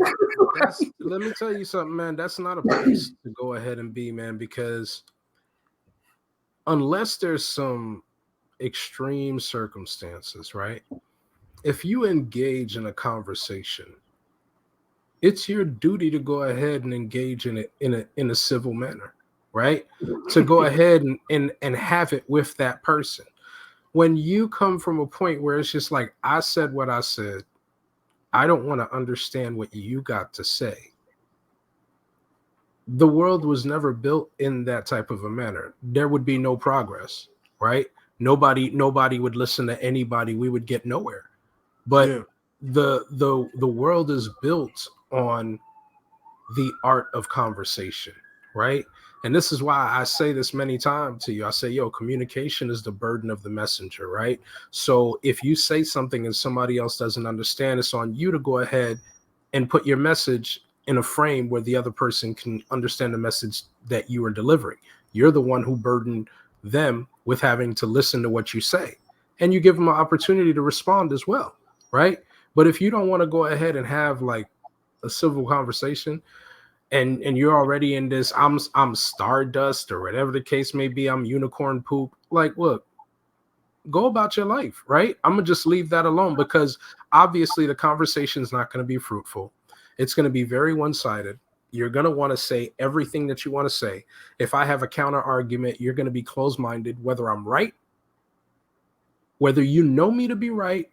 Let me tell you something, man. That's not a place to go ahead and be, man, because unless there's some extreme circumstances, right? If you engage in a conversation, it's your duty to go ahead and engage in it in a civil manner, right? To go ahead and have it with that person. When you come from a point where it's just like, I said what I said, I don't want to understand what you got to say. The world was never built in that type of a manner. There would be no progress, right? Nobody would listen to anybody. We would get nowhere. But the world is built on the art of conversation, right? And this is why I say this many times to you. I say, yo, communication is the burden of the messenger, right? So if you say something and somebody else doesn't understand, it's on you to go ahead and put your message in a frame where the other person can understand the message that you are delivering. You're the one who burdened them with having to listen to what you say. And you give them an opportunity to respond as well, right? But if you don't want to go ahead and have like a civil conversation, and you're already in this, I'm stardust or whatever the case may be, I'm unicorn poop. Like, look, go about your life, right? I'm gonna just leave that alone, because obviously the conversation is not going to be fruitful. It's going to be very one-sided. You're going to want to say everything that you want to say. If I have a counter argument, you're going to be closed-minded, whether I'm right, whether you know me to be right,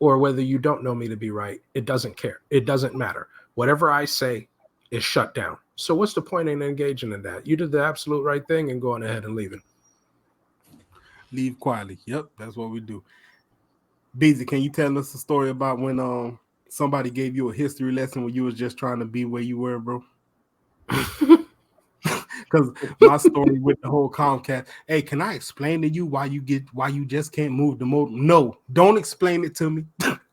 or whether you don't know me to be right. It doesn't care. It doesn't matter. Whatever I say is shut down. So what's the point in engaging in that? You did the absolute right thing and going ahead and leaving. Leave quietly. Yep, that's what we do. Beezy, can you tell us a story about when somebody gave you a history lesson when you was just trying to be where you were, bro? Because my story with the whole Comcast. Hey, can I explain to you why you just can't move the modem? No, don't explain it to me.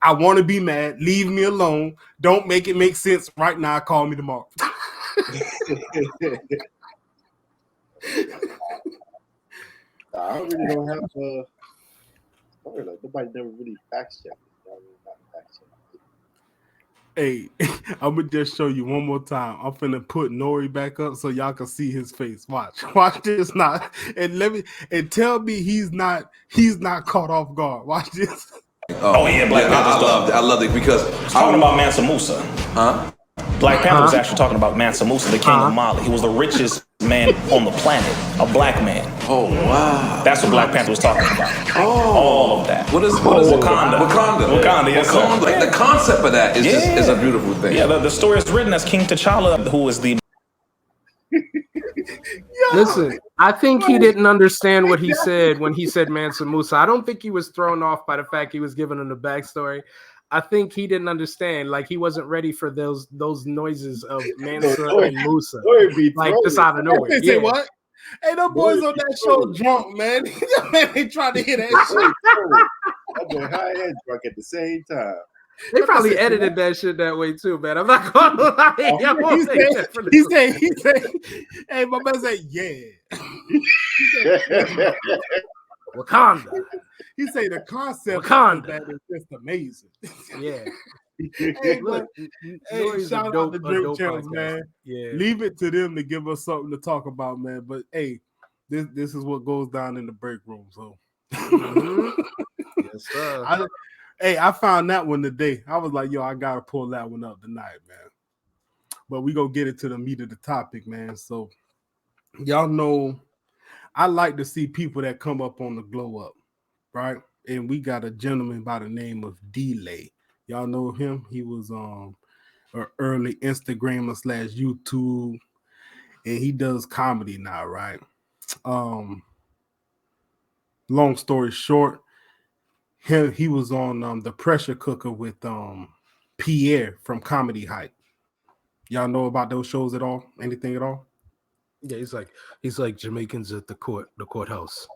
I want to be mad. Leave me alone. Don't make it make sense right now. Call me tomorrow. I really don't have story. Like, nobody never really fact checked it. Hey, I'm gonna just show you one more time. I'm finna put Nori back up so y'all can see his face. Watch this now, and tell me he's not caught off guard. Watch this. Oh yeah, Black Panther. I loved it because talking about Mansa Musa. Huh? Black Panther was actually talking about Mansa Musa, the king of Mali. He was the richest man on the planet, a black man. Oh wow! That's what Black Panther was talking about. Oh, all of that. What is Wakanda? Wakanda, yes, Wakanda. Like, the concept of that is just is a beautiful thing. Yeah, the story is written as King T'Challa, who is the. Listen, I think he didn't understand what he said when he said Mansa Musa. I don't think he was thrown off by the fact he was giving him the backstory. I think he didn't understand. Like, he wasn't ready for those noises of Mansa and Musa. Like, just out of nowhere. Say what? Hey, them boys on that show drunk, man. Man, they tried to hear that shit. I'm going high and drunk at the same time. They probably edited that shit that way too, man. I'm not gonna lie. He said, hey, my man said, yeah. Wakanda. He say the concept Wakanda. of that is just amazing. Yeah. Hey, look, shout out to Drink Champs, man. Yeah. Leave it to them to give us something to talk about, man. But hey, this is what goes down in the break room. So yes, sir. I found that one today. I was like, yo, I gotta pull that one up tonight, man. But we gonna get into the meat of the topic, man. So y'all know I like to see people that come up on the glow up, right? And we got a gentleman by the name of D-Lay. Y'all know him? He was an early Instagrammer / YouTube, and he does comedy now, right? Long story short, he was on the Pressure Cooker with Pierre from Comedy Hype. Y'all know about those shows at all? Anything at all? Yeah, he's like Jamaicans at the courthouse.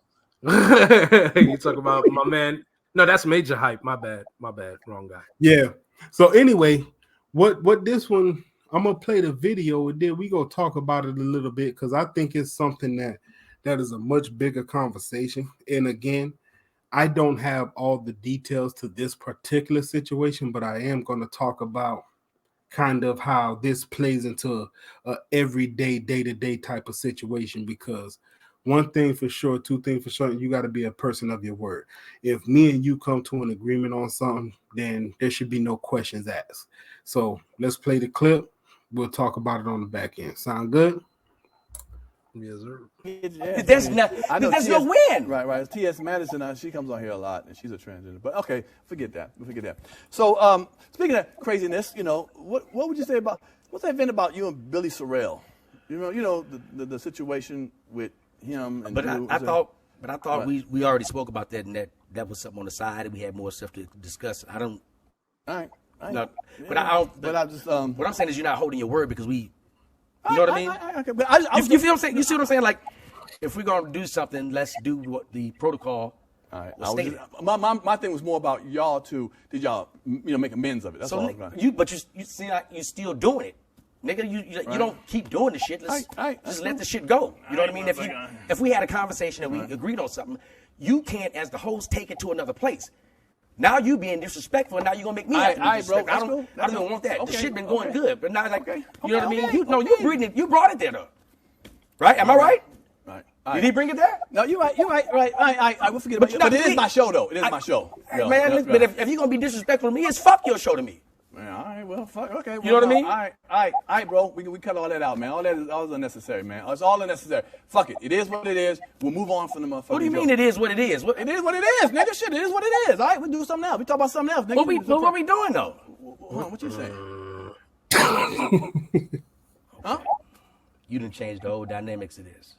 You talk about my man. No, that's Major Hype. My bad, wrong guy. Yeah. So anyway, what this one, I'm gonna play the video and then we gonna talk about it a little bit because I think it's something that is a much bigger conversation. And again, I don't have all the details to this particular situation, but I am going to talk about kind of how this plays into a everyday, day-to-day type of situation. Because one thing for sure, two things for sure, you got to be a person of your word. If me and you come to an agreement on something, then there should be no questions asked. So let's play the clip. We'll talk about it on the back end. Sound good? Yes, sir. Yeah, There's no win. Right. T.S. Madison, she comes on here a lot, and she's a transgender. But okay, forget that. So, speaking of craziness, what would you say about what's that been about you and Billy Sorrell? You know the situation with him. And But you, I thought Right. we already spoke about that, and that was something on the side, and we had more stuff to discuss. I don't. All right. No, but I don't. But I just what I'm saying is you're not holding your word because we. You know what I mean? Okay, but I You feel what I'm saying? You see what I'm saying? Like, if we're gonna do something, let's do what the protocol. All right. was stated. My thing was more about y'all two. Did y'all make amends of it? That's all. So you see, like, you still doing it, nigga. You don't keep doing the shit. Let's just let the shit go. You know what I mean? If we had a conversation and we agreed on something, you can't, as the host, take it to another place. Now you being disrespectful, and now you're gonna make me have to be disrespectful. I don't want that. Okay, The shit been going good, but now you know what I mean? Okay. You brought it there though. Right? Am I right? Right. Did he bring it there? No, you're right. Right. I will forget about it. But it is my show, though. It is my show. Man, but if you're gonna be disrespectful to me, it's fuck your show to me. Man, all right, well, fuck, okay. Well, You know what I mean? All right, bro. We cut all that out, man. All that is unnecessary, man. It's all unnecessary. Fuck it. It is what it is. We'll move on from the motherfucker. What do you mean it is what it is? It is what it is, nigga. Shit, it is what it is. All right, we'll do something else. We talk about something else, nigga. What we doing though? What you saying? Huh? You done changed the whole dynamics of this.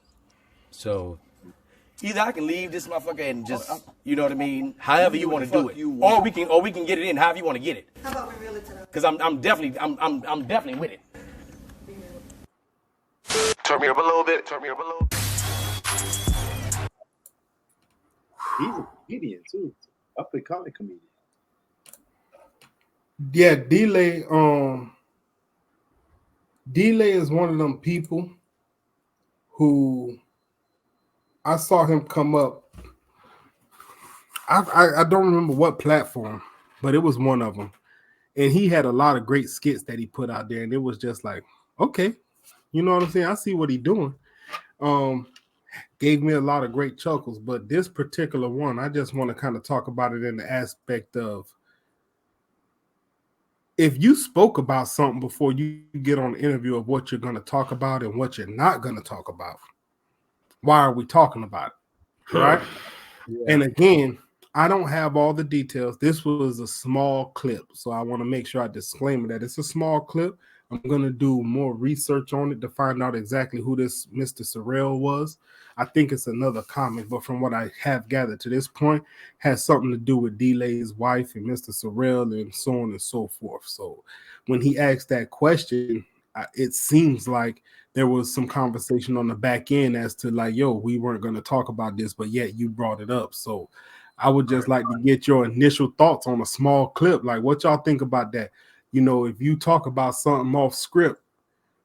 So either I can leave this motherfucker and just, you know what I mean, however you want to do it, or we can get it in however you want to get it. How about we reel it to them? Because I'm definitely with it. Turn me up a little bit. He's a comedian too. Up and coming comedian. Yeah, D-Lay is one of them people who I saw him come up. I don't remember what platform, but it was one of them. And he had a lot of great skits that he put out there. And it was just like, okay, you know what I'm saying? I see what he's doing. Gave me a lot of great chuckles. But this particular one, I just want to kind of talk about it in the aspect of, if you spoke about something before you get on the interview of what you're going to talk about and what you're not going to talk about, why are we talking about it? Right? Yeah. And again, I don't have all the details. This was a small clip, so I want to make sure I disclaim that it's a small clip. I'm going to do more research on it to find out exactly who this Mr. Sorrell was. I think it's another comic, but from what I have gathered to this point, has something to do with D-Lay's wife and Mr. Sorrell and so on and so forth. So when he asked that question, it seems like there was some conversation on the back end as to like, yo, we weren't going to talk about this, but yet you brought it up. So I would just like to get your initial thoughts on a small clip. Like, what y'all think about that? You know, if you talk about something off script,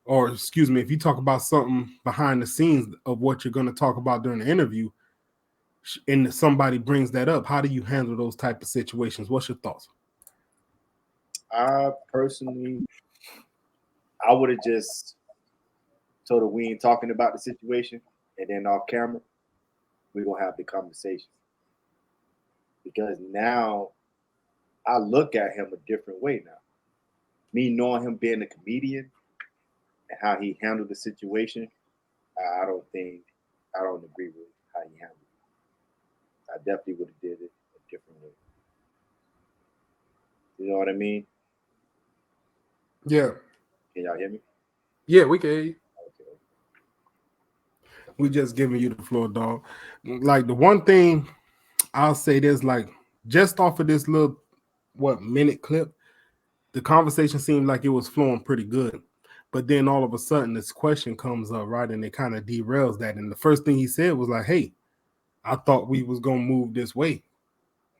or excuse me, if you talk about something behind the scenes of what you're going to talk about during the interview, and somebody brings that up, how do you handle those type of situations? What's your thoughts? Personally, I would have just told her we ain't talking about the situation, and then off camera, we're going to have the conversation. Because now I look at him a different way now. Me knowing him being a comedian, and how he handled the situation, I don't agree with how he handled it. I definitely would have did it a different way. You know what I mean? Yeah. Can y'all hear me? Yeah, we can hear you. Okay. We just giving you the floor, dog. Like the one thing I'll say this, like just off of this little minute clip, the conversation seemed like it was flowing pretty good. But then all of a sudden this question comes up, right? And it kind of derails that. And the first thing he said was like, hey, I thought we was gonna move this way.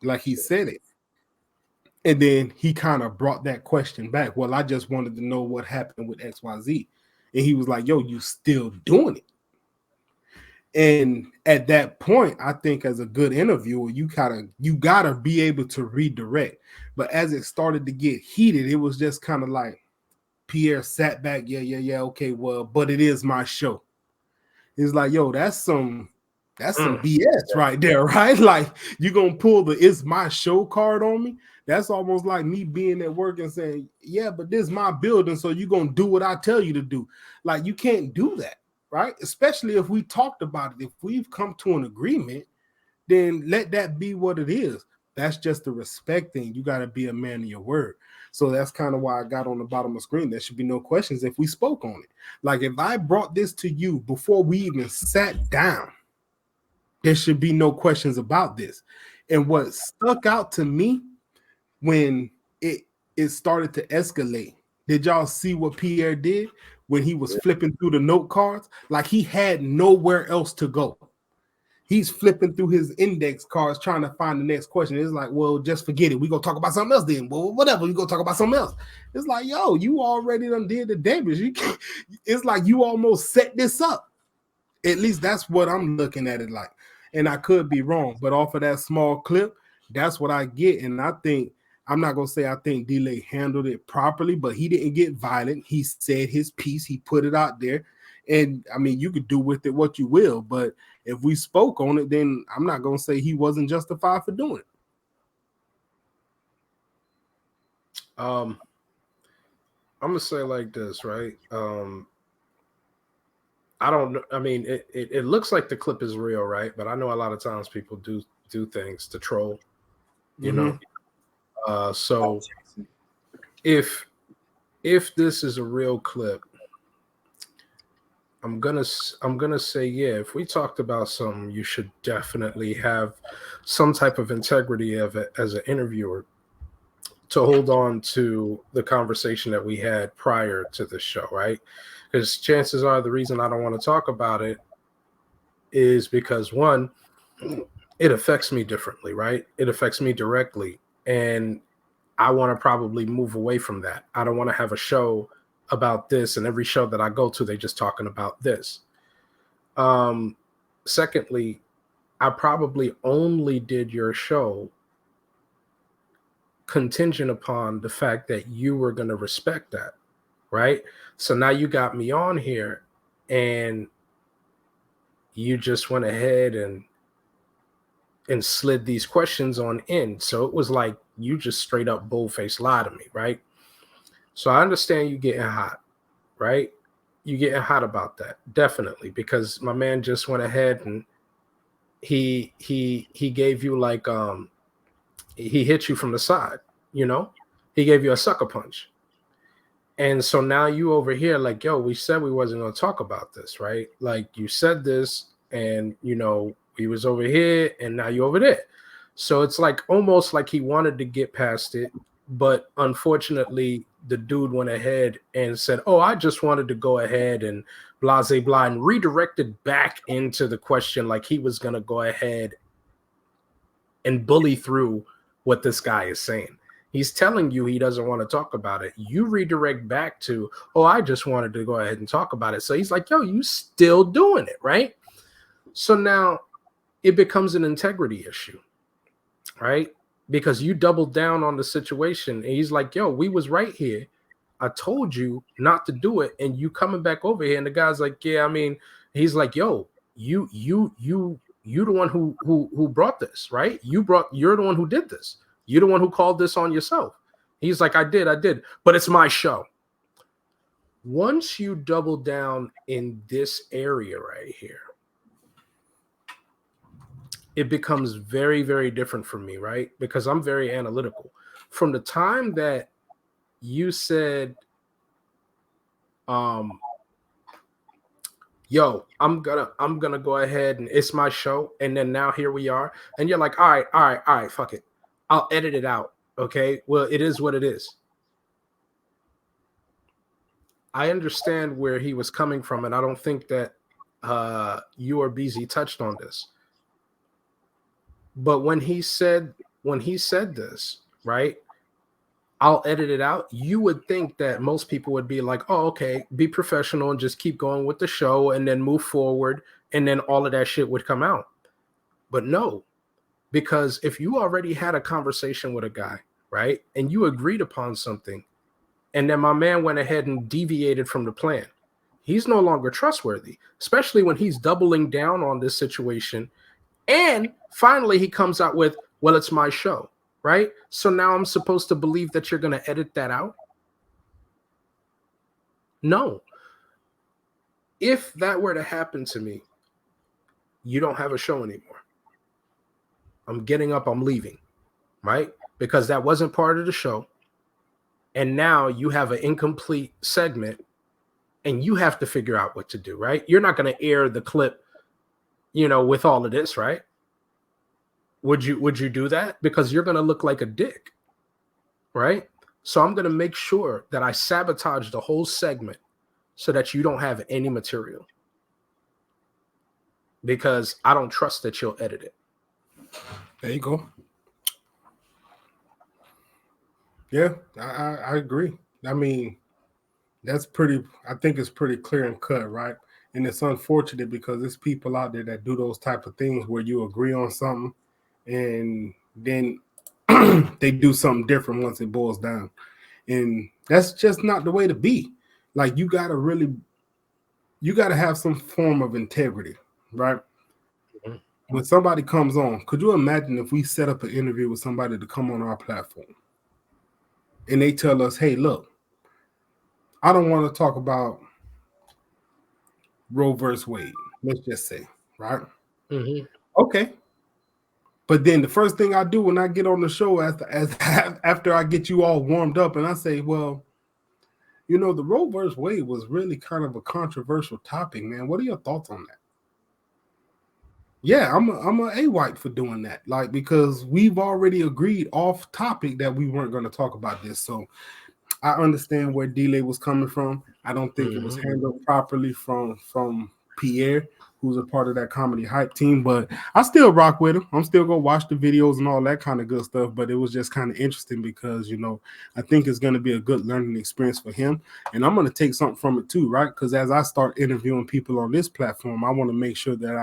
Like he said it. And then he kind of brought that question back. Well, I just wanted to know what happened with XYZ. And he was like, yo, you still doing it. And at that point, I think as a good interviewer, you gotta be able to redirect. But as it started to get heated, it was just kind of like Pierre sat back, yeah, okay, well, but it is my show. It's like, yo, that's some BS right there, right? Like you gonna pull the "it's my show" card on me. That's almost like me being at work and saying, yeah, but this is my building, so you're gonna do what I tell you to do. Like you can't do that, right? Especially if we talked about it. If we've come to an agreement, then let that be what it is. That's just the respect thing. You got to be a man of your word. So that's kind of why I got on the bottom of the screen. There should be no questions if we spoke on it. Like if I brought this to you before we even sat down, there should be no questions about this. And what stuck out to me when it started to escalate, did y'all see what Pierre did when he was flipping through the note cards? Like he had nowhere else to go. He's flipping through his index cards trying to find the next question. It's like, well, just forget it. We're going to talk about something else then. Well, whatever. We're going to talk about something else. It's like, yo, you already done did the damage. It's like you almost set this up. At least that's what I'm looking at it like. And I could be wrong. But off of that small clip, that's what I get. And I think, I'm not going to say I think D-Lay handled it properly, but he didn't get violent. He said his piece. He put it out there. And, I mean, you could do with it what you will. But if we spoke on it, then I'm not going to say he wasn't justified for doing it. I'm going to say like this, right? I don't know. I mean, it looks like the clip is real, right? But I know a lot of times people do things to troll, you know? So if this is a real clip, I'm gonna say, yeah, if we talked about something, you should definitely have some type of integrity as an interviewer to hold on to the conversation that we had prior to the show, right? Because chances are the reason I don't want to talk about it is because, one, it affects me differently, right? It affects me directly. And I want to probably move away from that. I don't want to have a show about this, and every show that I go to, they just talking about this. Secondly, I probably only did your show contingent upon the fact that you were going to respect that, right? So now you got me on here and you just went ahead and slid these questions on in. So it was like you just straight up bullface lied to me, right? So I understand you getting hot, right? You getting hot about that, definitely, because my man just went ahead and he gave you like he hit you from the side, you know? He gave you a sucker punch. And so now you over here like, yo, we said we wasn't going to talk about this, right? Like you said this and, you know, we was over here and now you over there. So it's like almost like he wanted to get past it. But unfortunately, the dude went ahead and said, oh, I just wanted to go ahead and blase blah and redirected back into the question like he was going to go ahead and bully through what this guy is saying. He's telling you he doesn't want to talk about it. You redirect back to, oh, I just wanted to go ahead and talk about it. So he's like, yo, you still doing it, right? So now it becomes an integrity issue, right? Because you doubled down on the situation. And he's like, yo, we was right here. I told you not to do it. And you coming back over here. And the guy's like, yeah, I mean, he's like, yo, you the one who brought this, right? You're the one who did this. You're the one who called this on yourself. He's like, I did, but it's my show. once you double down in this area right here, it becomes very, very different for me, right? Because I'm very analytical. From the time that you said, yo, I'm gonna go ahead and it's my show, and then now here we are, and you're like, all right, fuck it, I'll edit it out. Okay, well, it is what it is. I understand where he was coming from, and I don't think that you or BZ touched on this. But when he said this, right, I'll edit it out, you would think that most people would be like, oh, okay, be professional and just keep going with the show and then move forward, and then all of that shit would come out. But no, because if you already had a conversation with a guy, right, and you agreed upon something, and then my man went ahead and deviated from the plan, he's no longer trustworthy, especially when he's doubling down on this situation. And finally, he comes out with, well, it's my show, right? So now I'm supposed to believe that you're going to edit that out? No. If that were to happen to me, you don't have a show anymore. I'm getting up, I'm leaving, right? Because that wasn't part of the show. And now you have an incomplete segment, and you have to figure out what to do, right? You're not going to air the clip, with all of this, right? Would you do that? Because you're going to look like a dick, right? So I'm going to make sure that I sabotage the whole segment so that you don't have any material, because I don't trust that you'll edit it. There you go. Yeah, I agree. I mean, I think it's pretty clear and cut, right? And it's unfortunate because there's people out there that do those type of things where you agree on something and then they do something different once it boils down. And that's just not the way to be. Like, you got to have some form of integrity, right? Mm-hmm. When somebody comes on, could you imagine if we set up an interview with somebody to come on our platform and they tell us, hey, look, I don't want to talk about Roe versus Wade, let's just say, right? Mm-hmm. Okay. But then the first thing I do when I get on the show after I get you all warmed up, and I say, well, the Roe versus Wade was really kind of a controversial topic, man. What are your thoughts on that? Yeah, I'm a white for doing that, like, because we've already agreed off topic that we weren't going to talk about this. So I understand where D-Lay was coming from. I don't think it was handled properly from Pierre, who's a part of that comedy hype team, but I still rock with him. I'm still going to watch the videos and all that kind of good stuff, but it was just kind of interesting because, I think it's going to be a good learning experience for him, and I'm going to take something from it too, right? Because as I start interviewing people on this platform, I want to make sure that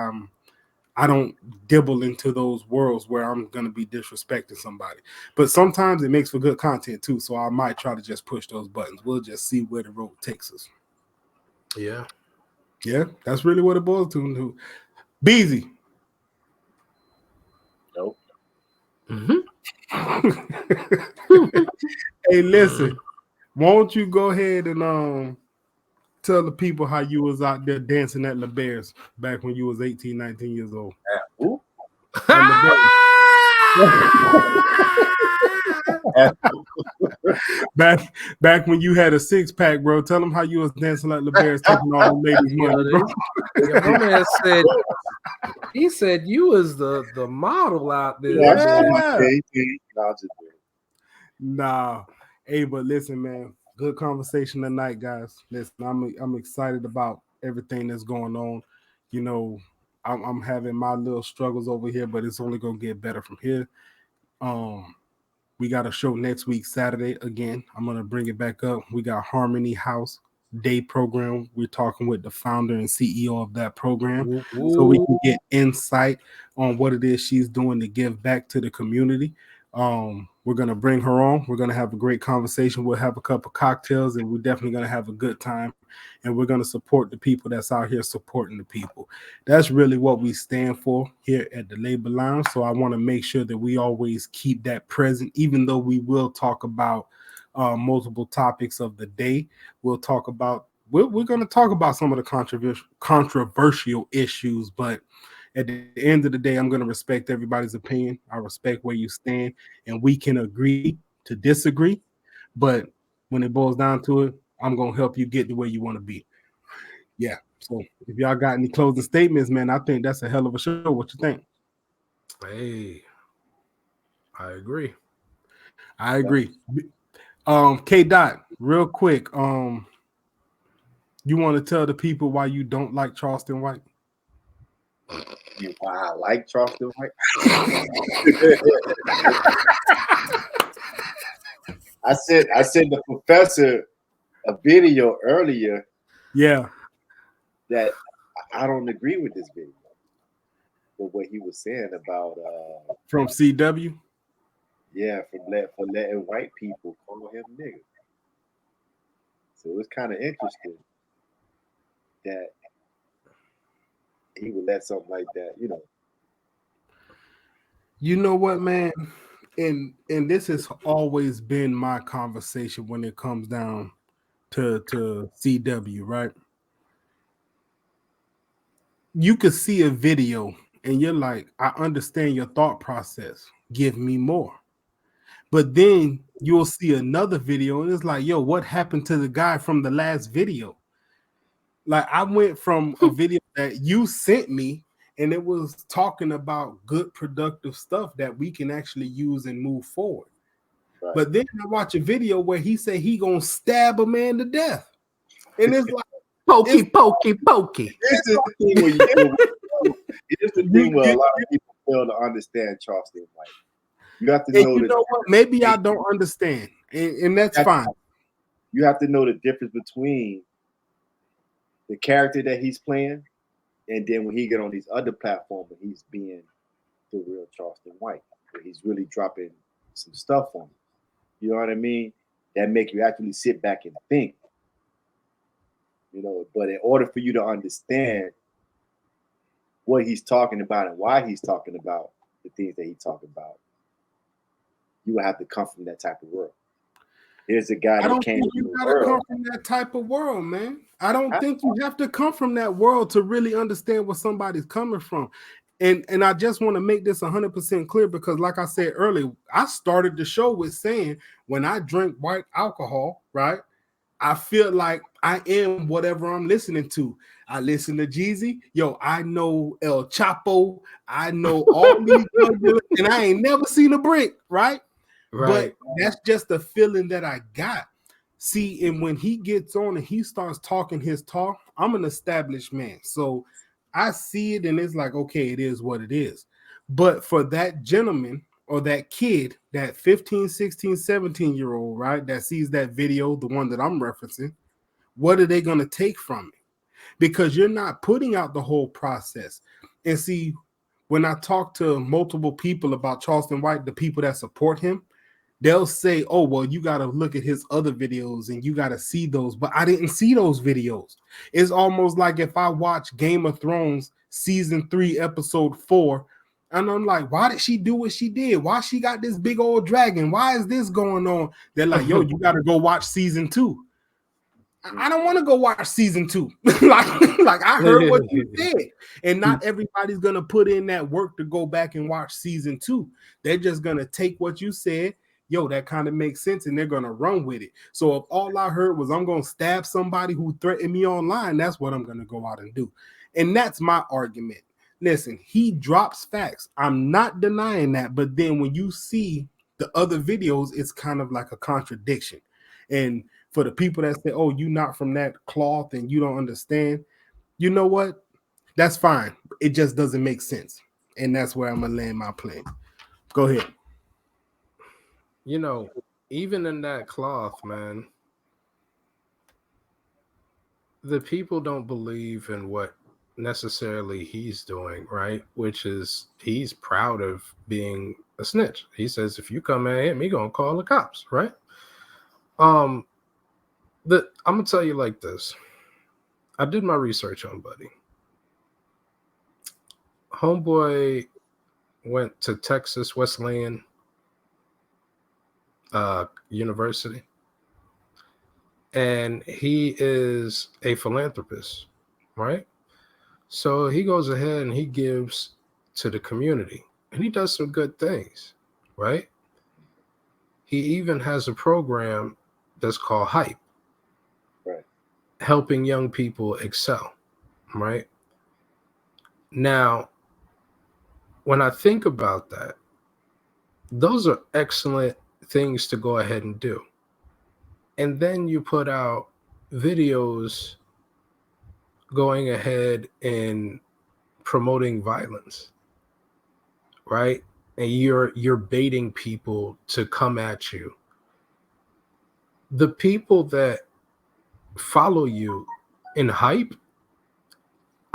I don't dibble into those worlds where I'm going to be disrespecting somebody. But sometimes it makes for good content too, so I might try to just push those buttons. We'll just see where the road takes us. Yeah. Yeah, that's really what it boils to. Beezy. Nope. Mm-hmm. Hey, listen, won't you go ahead and tell the people how you was out there dancing at the Bears back when you was 18, 19 years old? Who? back when you had a 6-pack, bro. Tell them how you was dancing like the Bears, taking all the ladies' money, bro. My man said, he said you was the model out there. Yeah. Nah. Hey, but listen, man. Good conversation tonight, guys. Listen, I'm excited about everything that's going on. I'm having my little struggles over here, but it's only gonna get better from here. We got a show next week, Saturday. Again, I'm gonna bring it back up. We got Harmony House Day program. We're talking with the founder and CEO of that program, so we can get insight on what it is she's doing to give back to the community. We're going to bring her on. We're going to have a great conversation. We'll have a couple of cocktails, and we're definitely going to have a good time. And we're going to support the people that's out here supporting the people. That's really what we stand for here at the Labor Lounge. So I want to make sure that we always keep that present, even though we will talk about multiple topics of the day. We'll talk about we're going to talk about some of the controversial issues, but at the end of the day, I'm going to respect everybody's opinion. I respect where you stand, and we can agree to disagree. But when it boils down to it, I'm going to help you get to where you want to be. Yeah. So if y'all got any closing statements, man, I think that's a hell of a show. What you think? Hey, I agree. I agree. K Dot, real quick. You want to tell the people why you don't like Charleston White? Why I like Charleston White? I sent the professor a video earlier. Yeah. That I don't agree with this video. But what he was saying about from CW? Yeah, for letting white people call him nigga. So it was kind of interesting that he would let something like that, you know. You know what, man? And this has always been my conversation when it comes down to CW, right? You could see a video and you're like, I understand your thought process. Give me more. But then you'll see another video and it's like, yo, what happened to the guy from the last video? Like, I went from a video that you sent me and it was talking about good productive stuff that we can actually use and move forward. Right. But then I watch a video where he said he gonna stab a man to death. And it's like pokey. It's the thing where a lot of people fail to understand Charleston White. You have to know, you know what? Maybe I don't understand, and that's fine. You have to know the difference between the character that he's playing, and then when he get on these other platforms, and he's being the real Charleston White, where he's really dropping some stuff on him. You know what I mean? That make you actually sit back and think. You know, but in order for you to understand what he's talking about and why he's talking about the things that he's talking about, you will have to come from that type of world. Here's a guy that came from the world. Come from that type of world, man. I don't think you have to come from that world to really understand where somebody's coming from. And I just want to make this 100% clear because, like I said earlier, I started the show with saying when I drink white alcohol, right, I feel like I am whatever I'm listening to. I listen to Jeezy. Yo, I know El Chapo. I know all these and I ain't never seen a brick, right? But that's just the feeling that I got. See, and when he gets on and he starts talking his talk, I'm an established man. So I see it and it's like, okay, it is what it is. But for that gentleman or that kid, that 15, 16, 17-year-old, right, that sees that video, the one that I'm referencing, what are they going to take from it? Because you're not putting out the whole process. And see, when I talk to multiple people about Charleston White, the people that support him, they'll say, oh, well, you got to look at his other videos and you got to see those. But I didn't see those videos. It's almost like if I watch Game of Thrones season 3, episode 4, and I'm like, why did she do what she did? Why she got this big old dragon? Why is this going on? They're like, yo, you got to go watch season 2. I don't want to go watch season 2. like I heard what you said. And not everybody's going to put in that work to go back and watch season 2. They're just going to take what you said. Yo, that kind of makes sense, and they're going to run with it. So if all I heard was I'm going to stab somebody who threatened me online, that's what I'm going to go out and do. And that's my argument. Listen, he drops facts. I'm not denying that. But then when you see the other videos, it's kind of like a contradiction. And for the people that say, oh, you're not from that cloth and you don't understand, you know what? That's fine. It just doesn't make sense. And that's where I'm going to land my plane. Go ahead. You know, even in that cloth, man, the people don't believe in what necessarily he's doing, right? Which is he's proud of being a snitch. He says, if you come at him, he gonna call the cops, right? I'm gonna tell you like this. I did my research on Buddy. Homeboy went to Texas Wesleyan University. and he is a philanthropist, right? So he goes ahead and he gives to the community, and he does some good things, right? He even has a program that's called Hype, Right. helping young people excel, right? Now, when I think about that, those are excellent things to go ahead and do. And then you put out videos going ahead and promoting violence, right? And you're baiting people to come at you. The people that follow you in Hype,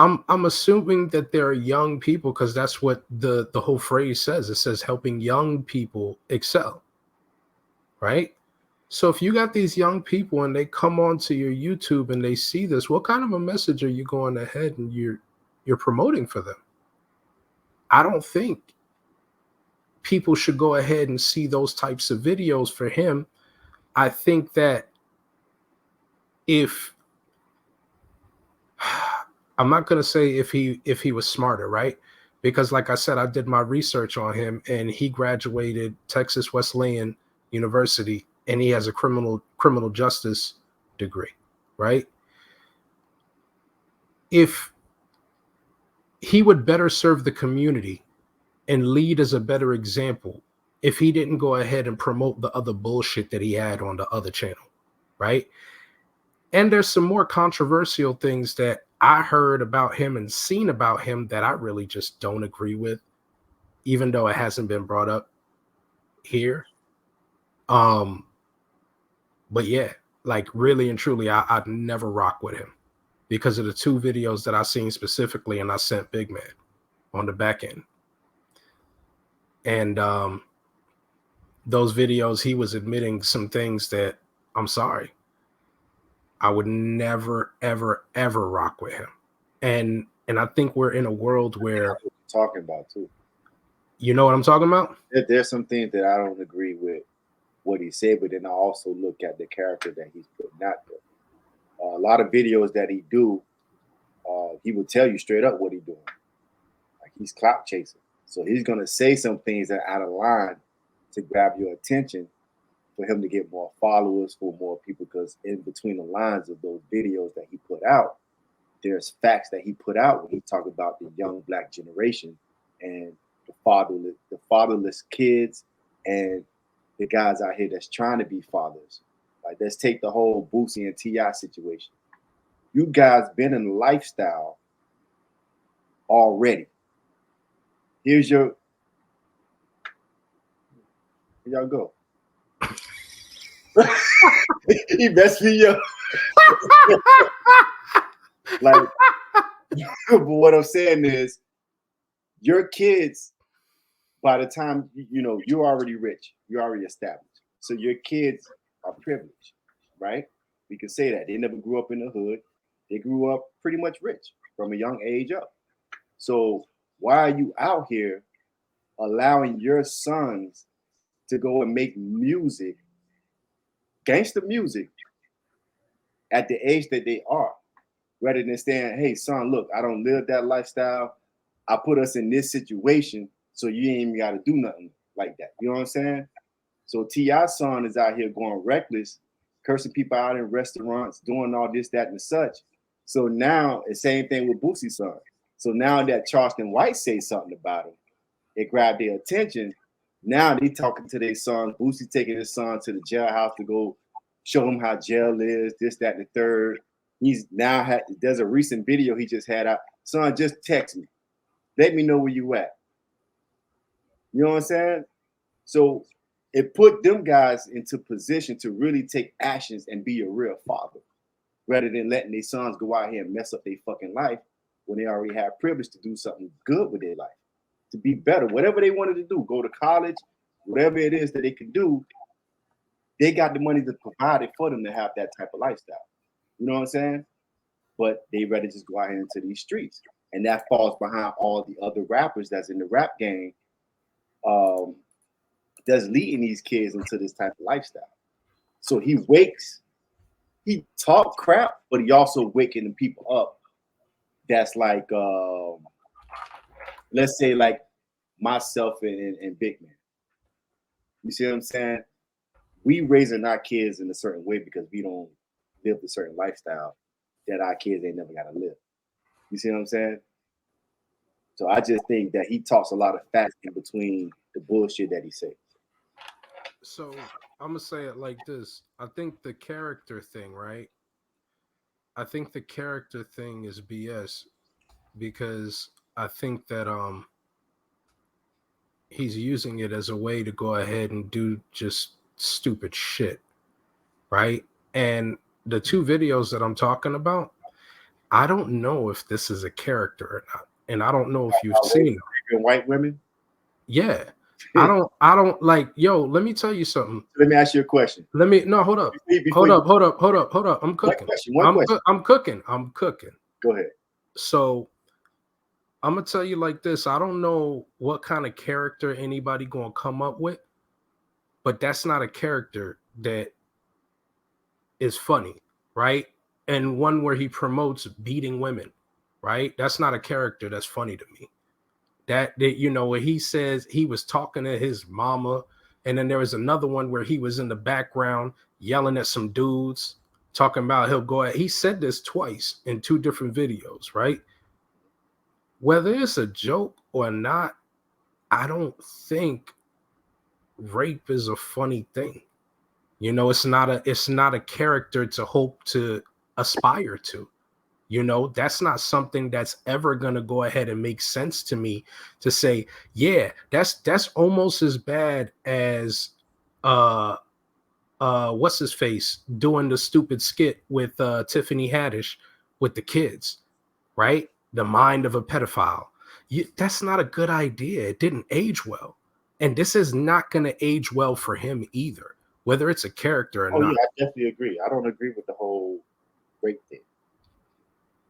I'm assuming that they're young people, because that's what the whole phrase says. It says helping young people excel, right? So if you got these young people and they come onto your YouTube and they see this, what kind of a message are you going ahead and you're promoting for them? I don't think people should go ahead and see those types of videos for him. I think that if I'm not going to say if he was smarter, right? Because like I said, I did my research on him, and he graduated Texas Wesleyan University, and he has a criminal justice degree, right? If he would better serve the community and lead as a better example if he didn't go ahead and promote the other bullshit that he had on the other channel, right? And there's some more controversial things that I heard about him and seen about him that I really just don't agree with, even though it hasn't been brought up here. But yeah, like really and truly, I'd never rock with him because of the two videos that I seen specifically, and I sent Big Man on the back end. And those videos, he was admitting some things that, I'm sorry, I would never, ever, ever rock with him. And I think we're in a world where talking about too. You know what I'm talking about? There's some things that I don't agree with what he said, but then I also look at the character that he's putting out there. A lot of videos that he do, he will tell you straight up what he's doing. Like he's clout chasing. So he's gonna say some things that are out of line to grab your attention for him to get more followers, for more people, because in between the lines of those videos that he put out, there's facts that he put out when he talked about the young black generation and the fatherless kids and the guys out here that's trying to be fathers. Like, let's take the whole Boosie and T.I. situation. You guys been in the lifestyle already. Here y'all go. He messed me up. Like, but what I'm saying is, your kids, by the time you're already rich, you're already established. So your kids are privileged, right? We can say that. They never grew up in the hood. They grew up pretty much rich from a young age up. So why are you out here allowing your sons to go and make music, gangster music, at the age that they are, rather than saying, hey, son, look, I don't live that lifestyle. I put us in this situation, so you ain't even got to do nothing like that. You know what I'm saying? So T.I.'s son is out here going reckless, cursing people out in restaurants, doing all this, that, and such. So now, the same thing with Boosie's son. So now that Charleston White say something about him, it grabbed their attention. Now they talking to their son. Boosie taking his son to the jailhouse to go show him how jail is, this, that, and the third. He's now there's a recent video he just had out. Son, just text me. Let me know where you at. You know what I'm saying? So it put them guys into position to really take actions and be a real father, rather than letting their sons go out here and mess up their fucking life when they already have privilege to do something good with their life, to be better. Whatever they wanted to do, go to college, whatever it is that they can do, they got the money to provide it for them to have that type of lifestyle. You know what I'm saying? But they rather just go out here into these streets. And that falls behind all the other rappers that's in the rap game, that's leading these kids into this type of lifestyle. So he he talk crap, but he also waking people up. That's like, let's say like myself and Big Man. You see what I'm saying? We raising our kids in a certain way because we don't live a certain lifestyle that our kids ain't never got to live. You see what I'm saying? So I just think that he talks a lot of facts in between the bullshit that he says. So I'm gonna say it like this. I think the character thing, right? I think the character thing is BS because I think that he's using it as a way to go ahead and do just stupid shit, right? And the two videos that I'm talking about, I don't know if this is a character or not, and I don't know if you've seen them. White women. Yeah, I don't like. Yo, let me tell you something. Let me ask you a question. Hold up. Hold up. I'm cooking. I'm cooking. Go ahead. So I'm gonna tell you like this. I don't know what kind of character anybody gonna come up with, but that's not a character that is funny, right? And one where he promotes beating women, right? That's not a character that's funny to me. That you know, where he says he was talking to his mama, and then there was another one where he was in the background yelling at some dudes, talking about he'll go ahead. He said this twice in two different videos, right? Whether it's a joke or not, I don't think rape is a funny thing. You know, it's not a character to hope to aspire to. You know, that's not something that's ever gonna go ahead and make sense to me to say, yeah, that's almost as bad as what's his face doing the stupid skit with Tiffany Haddish with the kids, right? The mind of a pedophile. That's not a good idea. It didn't age well. And this is not going to age well for him either, whether it's a character or not. Yeah, I definitely agree. I don't agree with the whole rape thing.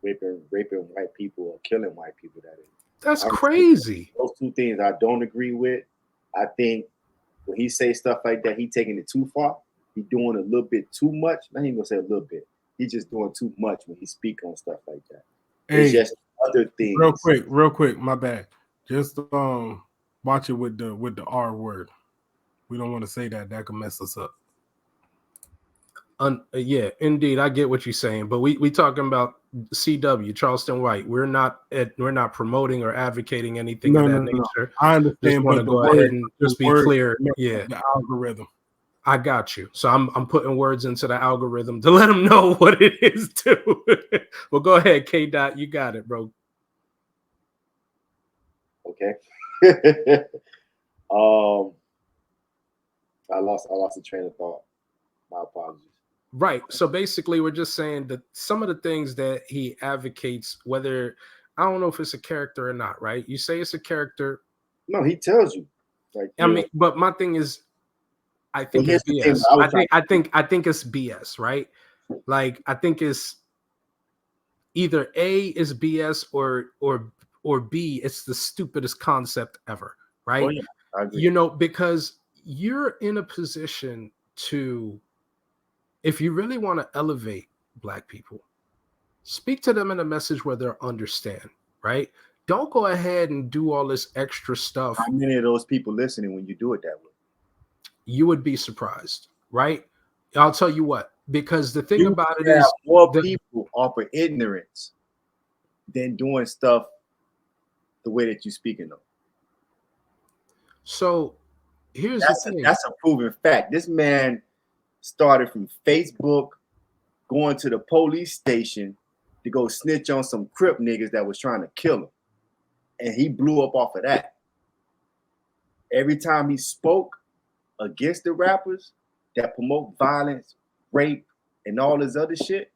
Raping white people or killing white people, that is. That's crazy. Those two things I don't agree with. I think when he says stuff like that, he taking it too far. He doing a little bit too much. I ain't gonna say a little bit. He's just doing too much when he speak on stuff like that. It's just other things. Real quick, my bad. Just watch it with the R word. We don't want to say that. That can mess us up. Yeah, indeed, I get what you're saying, but we talking about CW, Charleston White. We're not promoting or advocating anything of that nature. No. I understand. Just want to go ahead and just be clear. Yeah, the algorithm. I got you. So I'm putting words into the algorithm to let them know what it is too. Well, go ahead, K. Dot. You got it, bro. Okay. I lost the train of thought. My apologies. Right. So basically, we're just saying that some of the things that he advocates, whether I don't know if it's a character or not, right? You say it's a character. No, he tells you. Like, I mean, but my thing is, I think it's BS. I think it's BS, right? Like, I think it's either A is BS or B, it's the stupidest concept ever, right? Oh, yeah, I agree. You know, because you're in a position to, if you really want to elevate Black people, speak to them in a message where they'll understand, right? Don't go ahead and do all this extra stuff. How many of those people listening when you do it that way? You would be surprised, right? I'll tell you what, because the thing about it is more people offer ignorance than doing stuff the way that you're speaking of. So here's the thing. That's a proven fact. This man started from Facebook, going to the police station to go snitch on some Crip niggas that was trying to kill him. And he blew up off of that. Every time he spoke against the rappers that promote violence, rape, and all this other shit,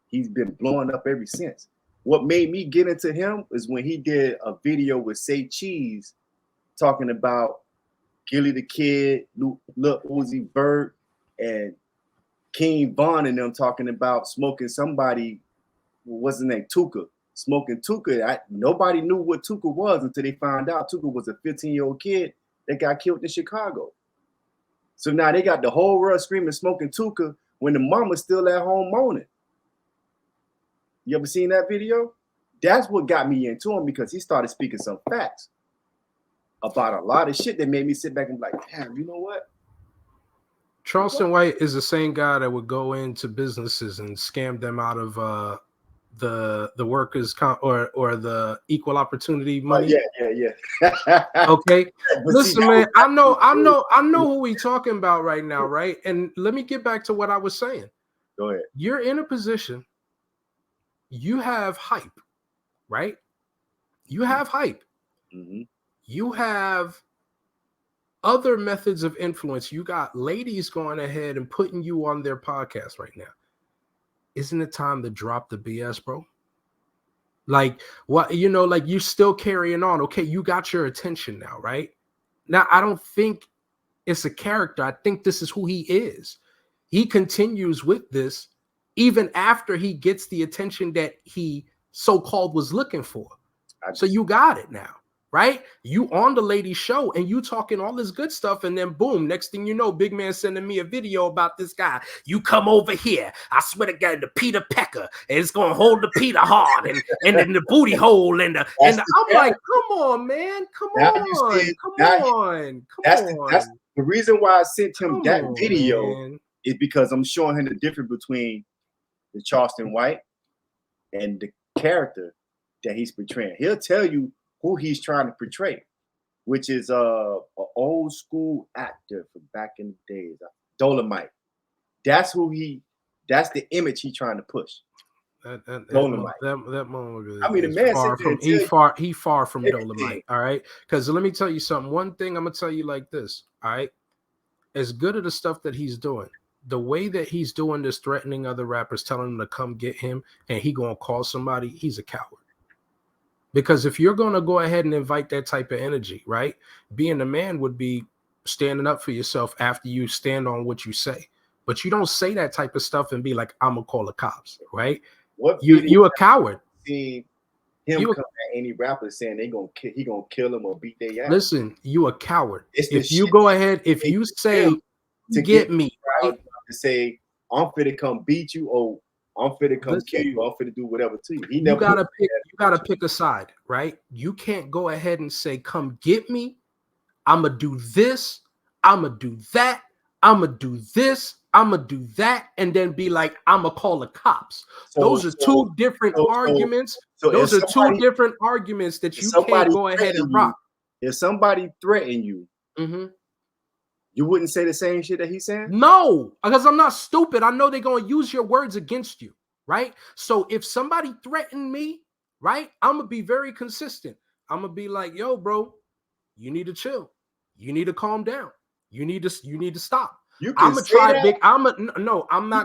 he's been blowing up ever since. What made me get into him is when he did a video with Say Cheese talking about Gilly the Kid, Lil Uzi Vert, and King Von and them talking about smoking somebody, what's his name, Tuka. Smoking Tuka. Nobody knew what Tuka was until they found out Tuka was a 15-year-old kid that got killed in Chicago. So now they got the whole world screaming smoking Tuka when the mama's still at home moaning. You ever seen that video? That's what got me into him, because he started speaking some facts about a lot of shit that made me sit back and be like, damn, you know what? Charleston White is the same guy that would go into businesses and scam them out of the workers' or the equal opportunity money. Yeah. Okay. Listen, man, I know who we talking about right now, right? And let me get back to what I was saying. Go ahead. You're in a position, you have hype, right? You have hype. Mm-hmm. You have other methods of influence. You got ladies going ahead and putting you on their podcast right now. Isn't it time to drop the BS, bro? Like, what, you know, like, you're still carrying on. Okay, you got your attention now, right? Now, I don't think it's a character. I think this is who he is. He continues with this even after he gets the attention that he so-called was looking for. So you got it now, right? You on the lady show and you talking all this good stuff, and then boom, next thing you know, big man sending me a video about this guy. You come over here, I swear to God, the Peter Pecker, and it's gonna hold the Peter hard and then the booty hole and the I'm like, come on, man, come on. That's the reason why I sent him that video, man. Is because I'm showing him the difference between the Charleston White and the character that he's portraying. He'll tell you who he's trying to portray, which is an old school actor from back in the days, Dolomite. That's the image he's trying to push. Dolomite. That moment. I mean, the man he far from Dolomite. All right, because let me tell you something. One thing I'm gonna tell you like this. All right, as good at the stuff that he's doing, the way that he's doing this, threatening other rappers, telling them to come get him, and he gonna call somebody, he's a coward. Because if you're going to go ahead and invite that type of energy, right? Being a man would be standing up for yourself after you stand on what you say. But you don't say that type of stuff and be like, I'm going to call the cops, right? You a coward. See him come at any rapper saying he gonna kill him or beat their ass. Listen, you a coward. If you go ahead, if you say, to get me, right? To say, I'm finna come beat you, or I'm finna come kill you. I'm finna do whatever to you. You gotta pick a side, right? You can't go ahead and say, "Come get me." I'ma do this. I'ma do that. I'ma do this. I'ma do that, and then be like, "I'ma call the cops." Those are two different arguments. Those are two different arguments that you can't go ahead and rock. If somebody threatened you, you wouldn't say the same shit that he's saying? No, because I'm not stupid. I know they're going to use your words against you, right? So if somebody threatened me, right, I'm going to be very consistent. I'm going to be like, yo, bro, you need to chill. You need to calm down. You need to stop. I'm going to try big. I'm not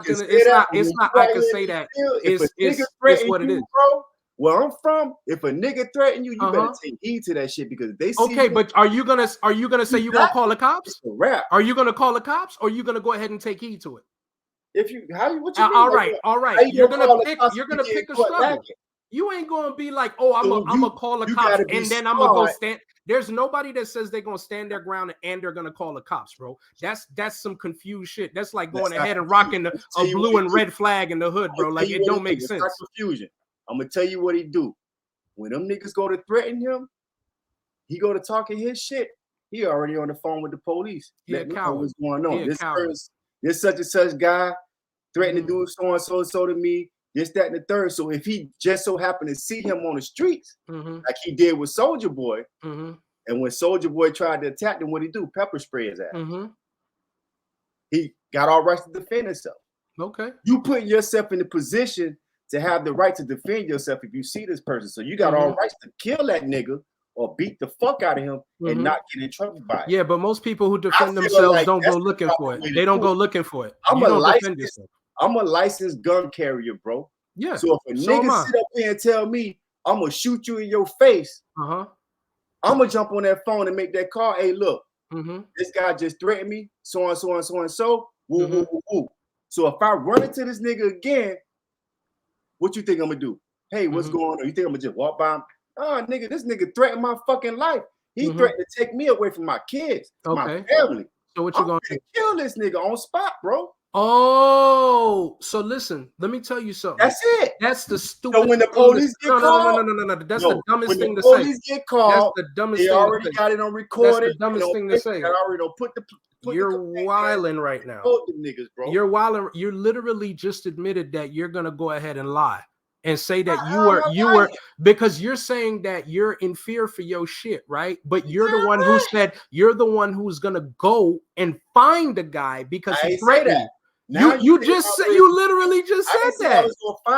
going to, it's not, I can say that. It's what it is. Bro, where I'm from, if a nigga threaten you, you better take heed to that shit, because they see. Okay, but are you gonna say you're gonna call the cops? It's a rap. Are you gonna call the cops, or are you gonna go ahead and take heed to it? What you mean? All right. You're gonna pick a struggle. You ain't gonna be like, oh, I'm gonna call the cops, and then I'm gonna go stand. There's nobody that says they're gonna stand their ground and they're gonna call the cops, bro. That's some confused shit. That's like going ahead and rocking a blue and red flag in the hood, bro. Like, it don't make sense. Confusion. I'm gonna tell you what he do. When them niggas go to threaten him, he go to talking his shit. He already on the phone with the police. Let me know what's going on. This such and such guy threatened to do so and so to me. This, that, and the third. So if he just so happened to see him on the streets, like he did with Soulja Boy, and when Soulja Boy tried to attack him, what he do? Pepper spray his ass. He got all rights to defend himself. Okay. You put yourself in the position to have the right to defend yourself if you see this person. So you got all rights to kill that nigga or beat the fuck out of him and not get in trouble by it. Yeah, but most people who defend themselves don't go looking for it. They don't go looking for it. I'm a licensed gun carrier, bro. Yeah. So if a nigga sit up here and tell me I'm gonna shoot you in your face, I'm gonna jump on that phone and make that call. Hey, look, this guy just threatened me, so and so and so and so. Woo, woo, woo, woo. So if I run into this nigga again, what you think I'm gonna do? Hey, what's going on? You think I'm gonna just walk by him? Oh, nigga, this nigga threatened my fucking life. He threatened to take me away from my kids, my family. So what you gonna kill this nigga on spot, bro? Oh, so listen, let me tell you something. That's it. That's the stupid. So when the police get called, no. That's the dumbest thing to say. When the police get called, that's the dumbest they thing already to say. got it on recorded. That's the dumbest thing to say. I already don't put You're wilding right now. Niggas, bro. You're wilding. You literally just admitted that you're gonna go ahead and lie and say that you were because you're saying that you're in fear for your shit, right? But you're the one who said you're the one who's gonna go and find the guy because he threatened you. You literally just said that.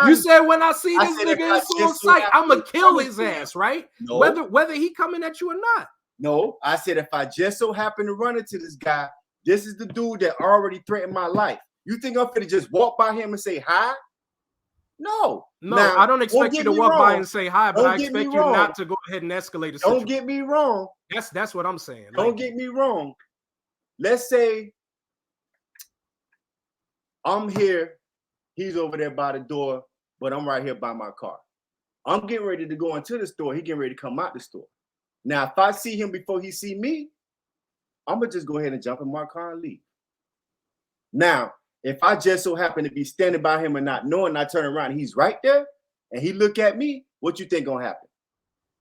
You said when I see this nigga in full sight, I'm gonna kill his ass, right? No. Whether he coming at you or not. No, I said if I just so happen to run into this guy, this is the dude that already threatened my life. You think I'm gonna just walk by him and say hi? No. Now, I don't expect you to walk by and say hi, but I expect you not to go ahead and escalate a situation. Don't get me wrong. That's what I'm saying. Don't get me wrong. Let's say I'm here, he's over there by the door, but I'm right here by my car. I'm getting ready to go into the store. He getting ready to come out the store. Now, if I see him before he see me, I'm gonna just go ahead and jump in my car and leave. Now, if I just so happen to be standing by him and not knowing, I turn around, and he's right there, and he look at me, what you think gonna happen?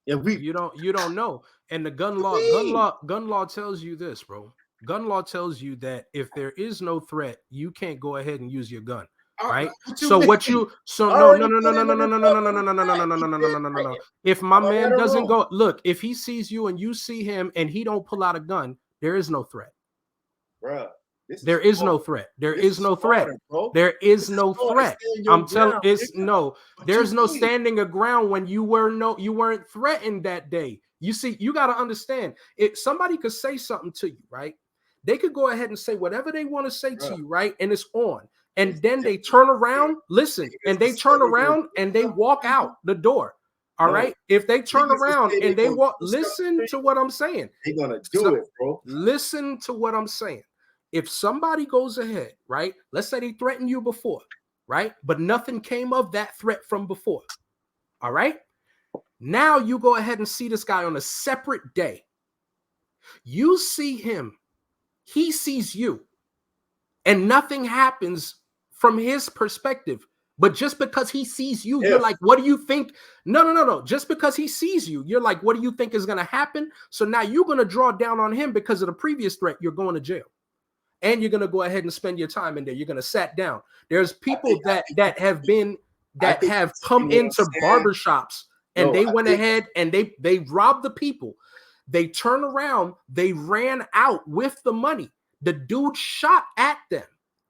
You don't know. And the gun law tells you this, bro. Gun law tells you that if there is no threat, you can't go ahead and use your gun. Right. No. If my man doesn't go, look, if he sees you and you see him and he don't pull out a gun, there is no threat. Bruh. There is no threat. There is no threat. There is no threat. I'm telling there's no standing your ground when you weren't threatened that day. You see, you got to understand if somebody could say something to you, right? They could go ahead and say whatever they want to say to you, right? And it's on. And then they turn around, and they turn around and they walk out the door. All right. If they turn around and they walk, listen to what I'm saying. They're gonna do it, bro. Listen to what I'm saying. If somebody goes ahead, right? Let's say they threatened you before, right? But nothing came of that threat from before. All right. Now you go ahead and see this guy on a separate day. You see him. He sees you. And nothing happens from his perspective. But just because he sees you, you're like, what do you think? No. Just because he sees you, you're like, what do you think is going to happen? So now you're going to draw down on him because of the previous threat. You're going to jail. And you're going to go ahead and spend your time in there. You're going to sat down. There's people that have come into barbershops and they went ahead and they robbed the people. They turned around. They ran out with the money. The dude shot at them.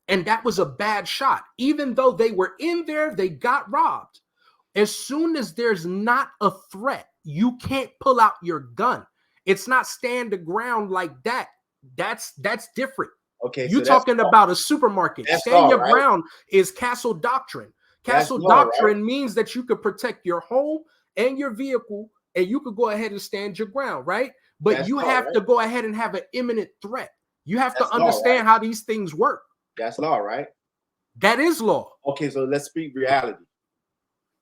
And that was a bad shot. Even though they were in there, they got robbed. As soon as there's not a threat, you can't pull out your gun. It's not stand the ground like that. That's different. Okay, you're talking about a supermarket. Stand your ground is castle doctrine. Castle doctrine means that you could protect your home and your vehicle, and you could go ahead and stand your ground, right? But you have to go ahead and have an imminent threat. You have to understand how these things work. That's law, right? That is law. Okay, so let's speak reality.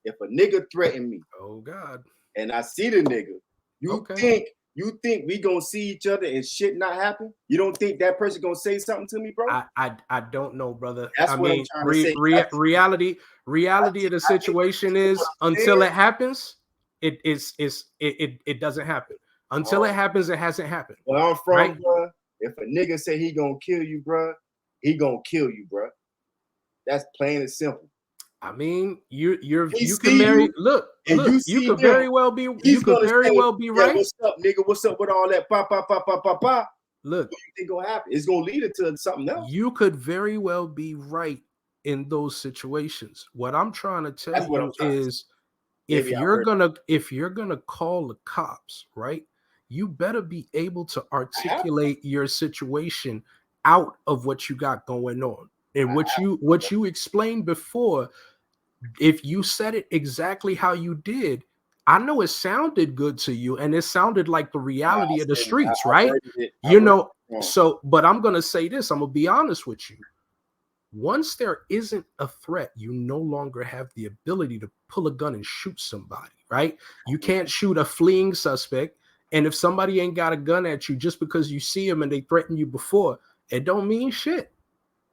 If a nigga threaten me, oh God, and I see the nigga, you think we gonna see each other and shit not happen? You don't think that person gonna say something to me, bro? I don't know, brother. That's what I'm trying to say. Reality of the situation is until it happens, it doesn't happen. Until it happens, it hasn't happened. Where I'm from, bro, if a nigga say he gonna kill you, bro, he gonna kill you, bro. That's plain and simple. I mean, you can marry. Look, you could very well be. You could very well be right. What's up, nigga? What's up with all that? Pa. Look, what do you think gonna happen? It's gonna lead it to something else. You could very well be right in those situations. What I'm trying to tell you is, if you're gonna call the cops, right? You better be able to articulate your situation out of what you got going on. And what you explained before, if you said it exactly how you did, I know it sounded good to you and it sounded like the reality of the streets, right? But I'm going to say this, I'm going to be honest with you. Once there isn't a threat, you no longer have the ability to pull a gun and shoot somebody, right? You can't shoot a fleeing suspect. And if somebody ain't got a gun at you just because you see them and they threatened you before, it don't mean shit.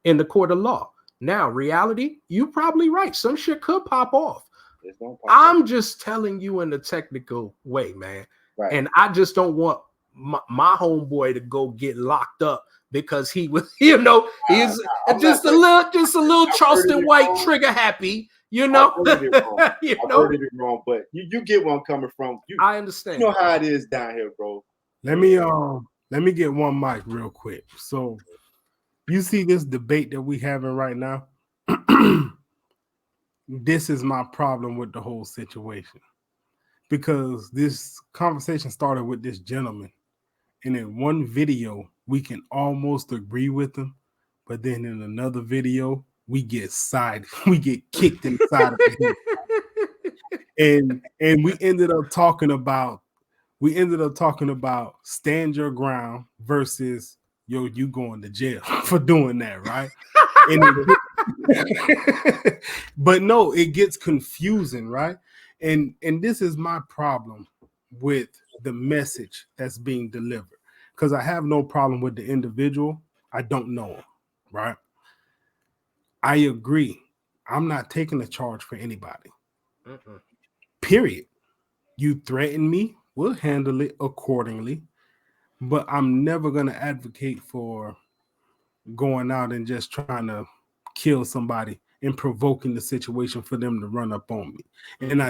in the court of law. Now, reality, you're probably right. Some shit could pop off. I'm just telling you in a technical way, man. Right. And I just don't want my homeboy to go get locked up because he was, you know, he's just a little Charleston White trigger happy, you know. I heard it wrong, but you get where I'm coming from. I understand. You know how it is down here, bro. Let me get one mic real quick. So you see this debate that we having right now? This is my problem with the whole situation. Because this conversation started with this gentleman. And in one video, we can almost agree with him. But then in another video, we get kicked inside of the head. And we ended up talking about stand your ground versus you going to jail for doing that, right? But no, it gets confusing, right? And this is my problem with the message that's being delivered, because I have no problem with the individual. I don't know him, right? I agree. I'm not taking a charge for anybody. Period. You threaten me, we'll handle it accordingly. But I'm never going to advocate for going out and just trying to kill somebody and provoking the situation for them to run up on me. And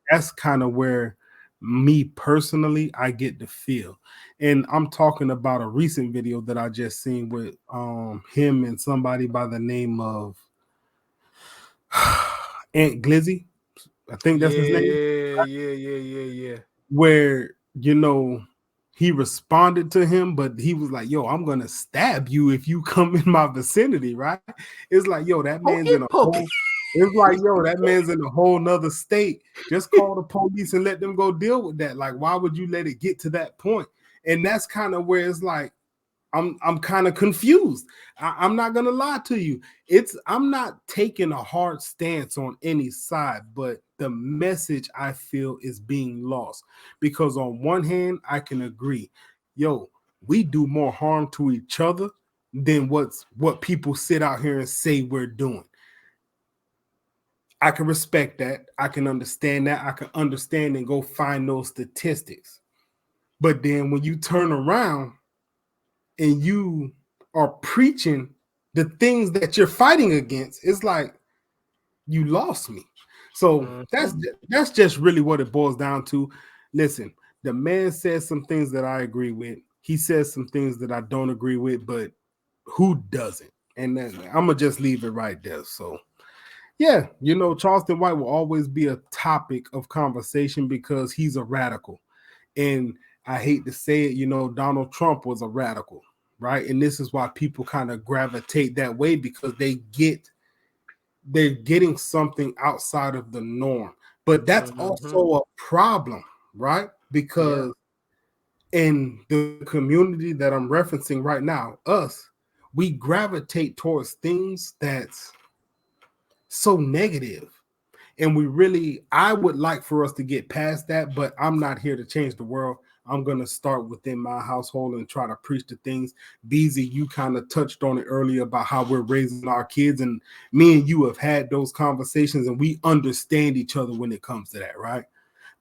that's kind of where me personally, I get the feel. And I'm talking about a recent video that I just seen with him and somebody by the name of Aunt Glizzy. I think that's his name. Yeah. Where, you know, he responded to him, but he was like, yo, I'm going to stab you if you come in my vicinity, right? It's like, yo, that man's in a whole, it's like, yo, that man's in a whole nother state. Just call the police and let them go deal with that. Like, why would you let it get to that point? And that's kind of where it's like, I'm kind of confused. I'm not going to lie to you. I'm not taking a hard stance on any side, but the message I feel is being lost, because on one hand, I can agree, yo, we do more harm to each other than what people sit out here and say we're doing. I can respect that. I can understand that. I can understand and go find those statistics. But then when you turn around and you are preaching the things that you're fighting against, it's like, you lost me. So that's just really what it boils down to. Listen, the man says some things that I agree with. He says some things that I don't agree with, but who doesn't? And then I'm going to just leave it right there. So, yeah, you know, Charleston White will always be a topic of conversation because he's a radical. And I hate to say it, you know, Donald Trump was a radical, right? And this is why people kind of gravitate that way, because they're getting something outside of the norm. But that's also a problem, right? Because in the community that I'm referencing right now, we gravitate towards things that's so negative. And I would like for us to get past that, but I'm not here to change the world. I'm going to start within my household and try to preach the things. Beezy, you kind of touched on it earlier about how we're raising our kids, and me and you have had those conversations, and we understand each other when it comes to that, right?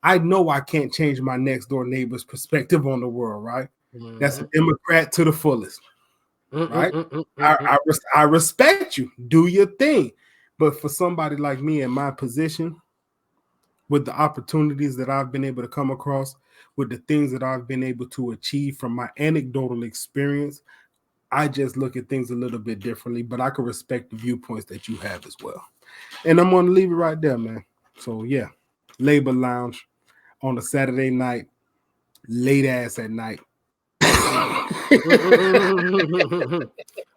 I know I can't change my next door neighbor's perspective on the world, right? That's a Democrat to the fullest, right? I respect you. Do your thing. But for somebody like me in my position, with the opportunities that I've been able to come across, with the things that I've been able to achieve from my anecdotal experience, I just look at things a little bit differently, but I can respect the viewpoints that you have as well. And I'm going to leave it right there, man. So, yeah, Labor Lounge on a Saturday night, late ass at night.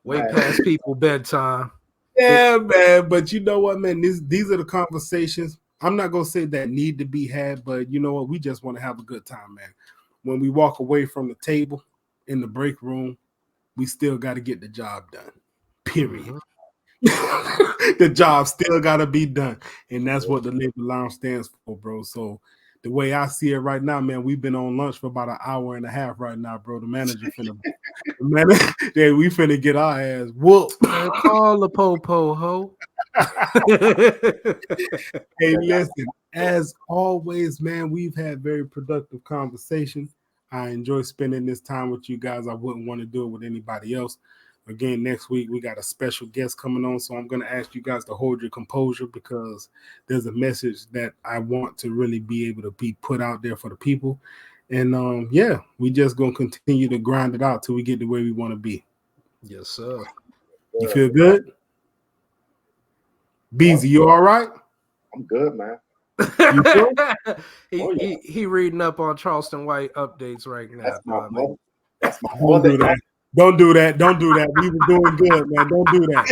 Way past people bedtime. Yeah, man. But you know what, man? These are the conversations. I'm not going to say that need to be had, but you know what? We just want to have a good time, man. When we walk away from the table in the break room, we still got to get the job done, period. The job still got to be done. And that's what the Labor Lounge stands for, bro. So the way I see it right now, man, we've been on lunch for about an hour and a half right now, bro. The manager yeah, we finna get our ass whooped. Call the po-po, ho. Hey, listen, as always, man, we've had very productive conversation. I enjoy spending this time with you guys. I wouldn't want to do it with anybody else. Again, next week, we got a special guest coming on, so I'm going to ask you guys to hold your composure because there's a message that I want to really be able to be put out there for the people. And, yeah, we just going to continue to grind it out till we get to where we want to be. Yes, sir. You feel good? Beezy, you all right? I'm good, man. He reading up on Charleston White updates right now. That's my mother. That's my Don't do that. Don't do that. Don't do that. We were doing good, man. Don't do that.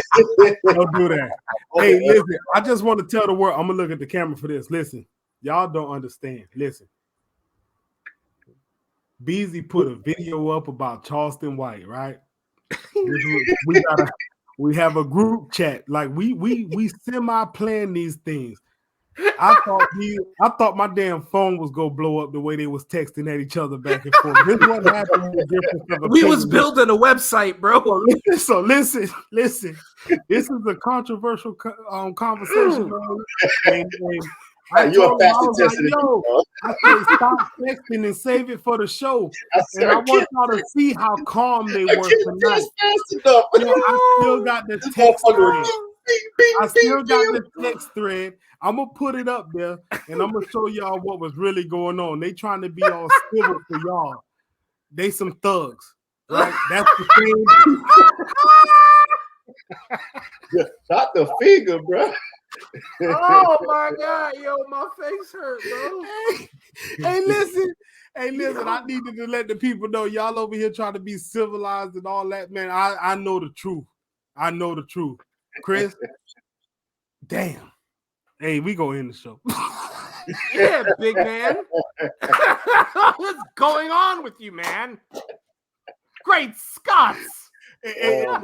Don't do that. Hey, listen, I just want to tell the world, I'm going to look at the camera for this. Listen, y'all don't understand. Listen. Beezy put a video up about Charleston White, right? We have a group chat. Like we semi-plan these things. I thought my damn phone was gonna blow up the way they was texting at each other back and forth. This is what happened. We was building a website, bro. So listen. This is a controversial conversation, bro. You're a faster tester than yo, I said stop texting and save it for the show. And I want y'all to see how calm they were tonight. I still got the text thread. I'm gonna put it up there and I'm gonna show y'all what was really going on. They trying to be all civil for y'all. They some thugs, right? That's the thing. Shot the finger, bro. Oh my God, yo, my face hurt, bro. Hey, listen, I needed to let the people know y'all over here trying to be civilized and all that, man. I know the truth. I know the truth. Chris, damn. Hey, we go in the show. Yeah, big man. What's going on with you, man? Great Scots. It was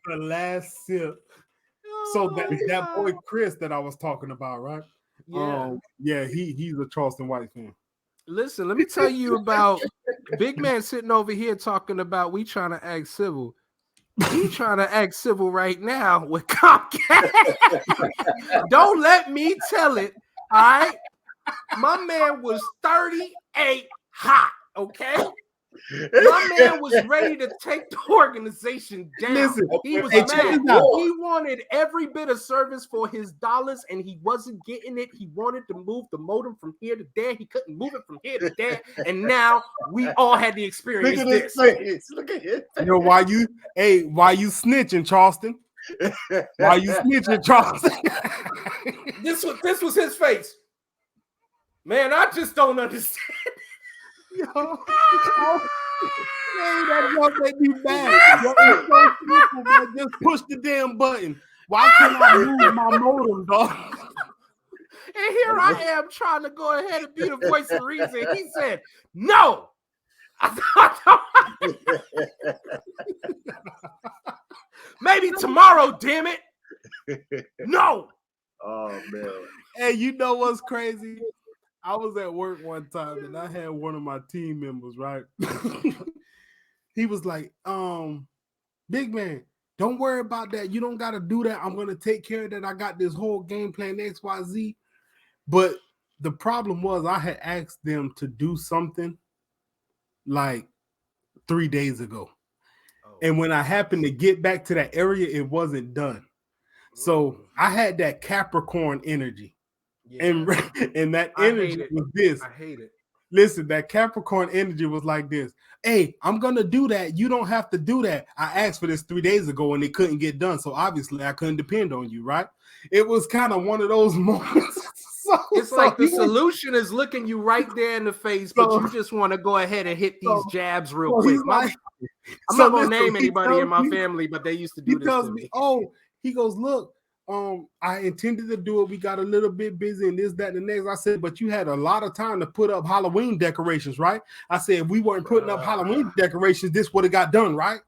the last sip. So that boy Chris that I was talking about, right? Yeah. He's a Charleston White fan. Listen, let me tell you about big man sitting over here talking about we trying to act civil. He trying to act civil right now with Comcast. Don't let me tell it. All right. My man was 38 hot. Okay. My man was ready to take the organization down. Listen, he was mad. He wanted every bit of service for his dollars, and he wasn't getting it. He wanted to move the modem from here to there. He couldn't move it from here to there. And now we all had the experience. Look at his face. Look at his face. You know, why you snitching, Charleston? Why you snitching, Charleston? This was his face. Man, I just don't understand. Yo, that won't make me mad. Yo, it's so simple, man. Just push the damn button. Why can't I move my modem, dog? And here I am trying to go ahead and be the voice of reason. He said, no. Maybe tomorrow, damn it. No. Oh, man. Hey, you know what's crazy? I was at work one time and I had one of my team members, right? He was like, big man, don't worry about that. You don't got to do that. I'm going to take care of that. I got this whole game plan XYZ. But the problem was I had asked them to do something like 3 days ago. And when I happened to get back to that area, it wasn't done. So I had that Capricorn energy. Yeah. And that energy was this. I hate it. Listen, that Capricorn energy was like this. Hey, I'm going to do that. You don't have to do that. I asked for this 3 days ago and it couldn't get done. So obviously I couldn't depend on you, right? It was kind of one of those moments. It's like the solution is looking you right there in the face, but you just want to go ahead and hit these jabs real quick. I'm not going to name anybody in my family, but they used to do this to me. He goes, look, I intended to do it. We got a little bit busy and this, that, and the next. I said, but you had a lot of time to put up Halloween decorations, right? I said, if we weren't putting up Halloween decorations, this would have got done, right?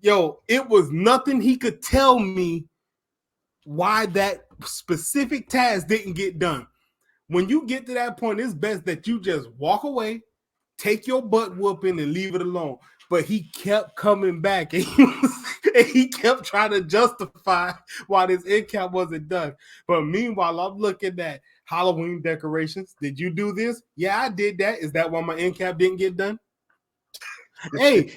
Yo, it was nothing he could tell me why that specific task didn't get done. when you get to that point, it's best that you just walk away, take your butt whooping, and leave it alone. But he kept coming back, and he kept trying to justify why this end cap wasn't done. But meanwhile, I'm looking at Halloween decorations. Did you do this? Yeah, I did that. Is that why my end cap didn't get done? Hey,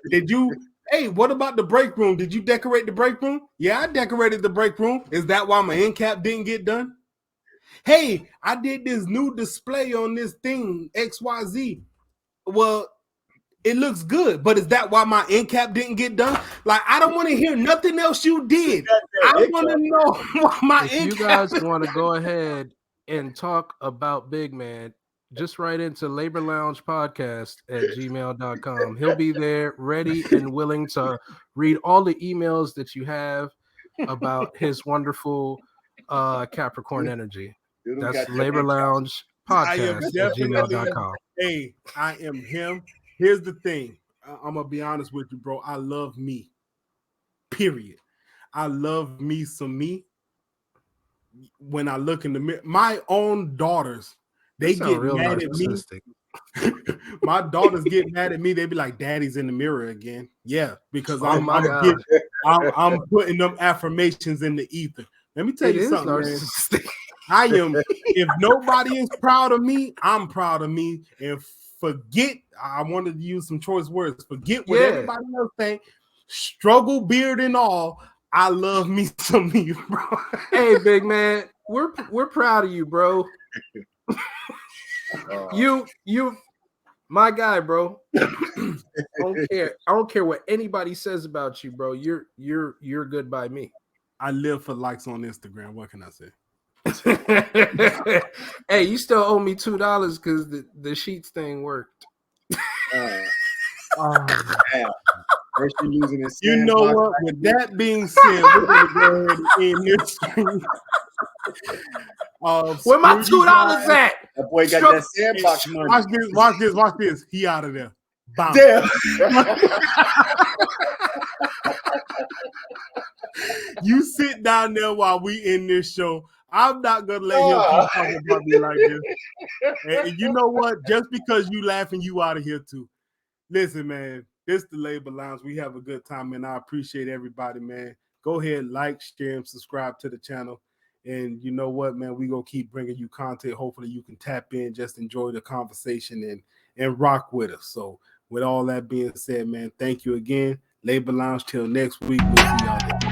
what about the break room? Did you decorate the break room? Yeah, I decorated the break room. Is that why my end cap didn't get done? Hey, I did this new display on this thing, XYZ. Well, it looks good, but is that why my end cap didn't get done? Like, I don't want to hear nothing else you did. I want to know why my end cap. If you guys want to go ahead and talk about Big Man, just write into Labor Lounge Podcast at gmail.com. He'll be there ready and willing to read all the emails that you have about his wonderful Capricorn energy. That's Labor Lounge Podcast at gmail.com. Hey, I am him. Here's the thing. I'm going to be honest with you, bro. I love me. Period. I love me some me. When I look in the mirror, my own daughters, they get mad at me. My daughters get mad at me. They be like, "Daddy's in the mirror again." Yeah, because I'm putting them affirmations in the ether. Let me tell you something, man. I am. If nobody is proud of me, I'm proud of me. And forget. I wanted to use some choice words. Forget what everybody else think. Struggle, beard, and all. I love me some me, bro. Hey, big man, we're proud of you, bro. You my guy, bro. I don't care what anybody says about you, bro. You're good by me. I live for likes on Instagram. What can I say? Hey, you still owe me $2 because the sheets thing worked. You know what? With that being said, we're gonna go ahead and end this stream. Where my $2 at? That boy got that sandbox money. Watch this. He out of there. Bounce. Damn. You sit down there while we in this show. I'm not gonna let him keep talking about me like this. And you know what? Just because you laughing, you out of here too. Listen, man. This the Labor Lounge. We have a good time, and I appreciate everybody, man. Go ahead, like, share, and subscribe to the channel. And you know what, man? We gonna keep bringing you content. Hopefully, you can tap in, just enjoy the conversation, and rock with us. So, with all that being said, man, thank you again. Labor Lounge. Till next week. We'll see y'all there.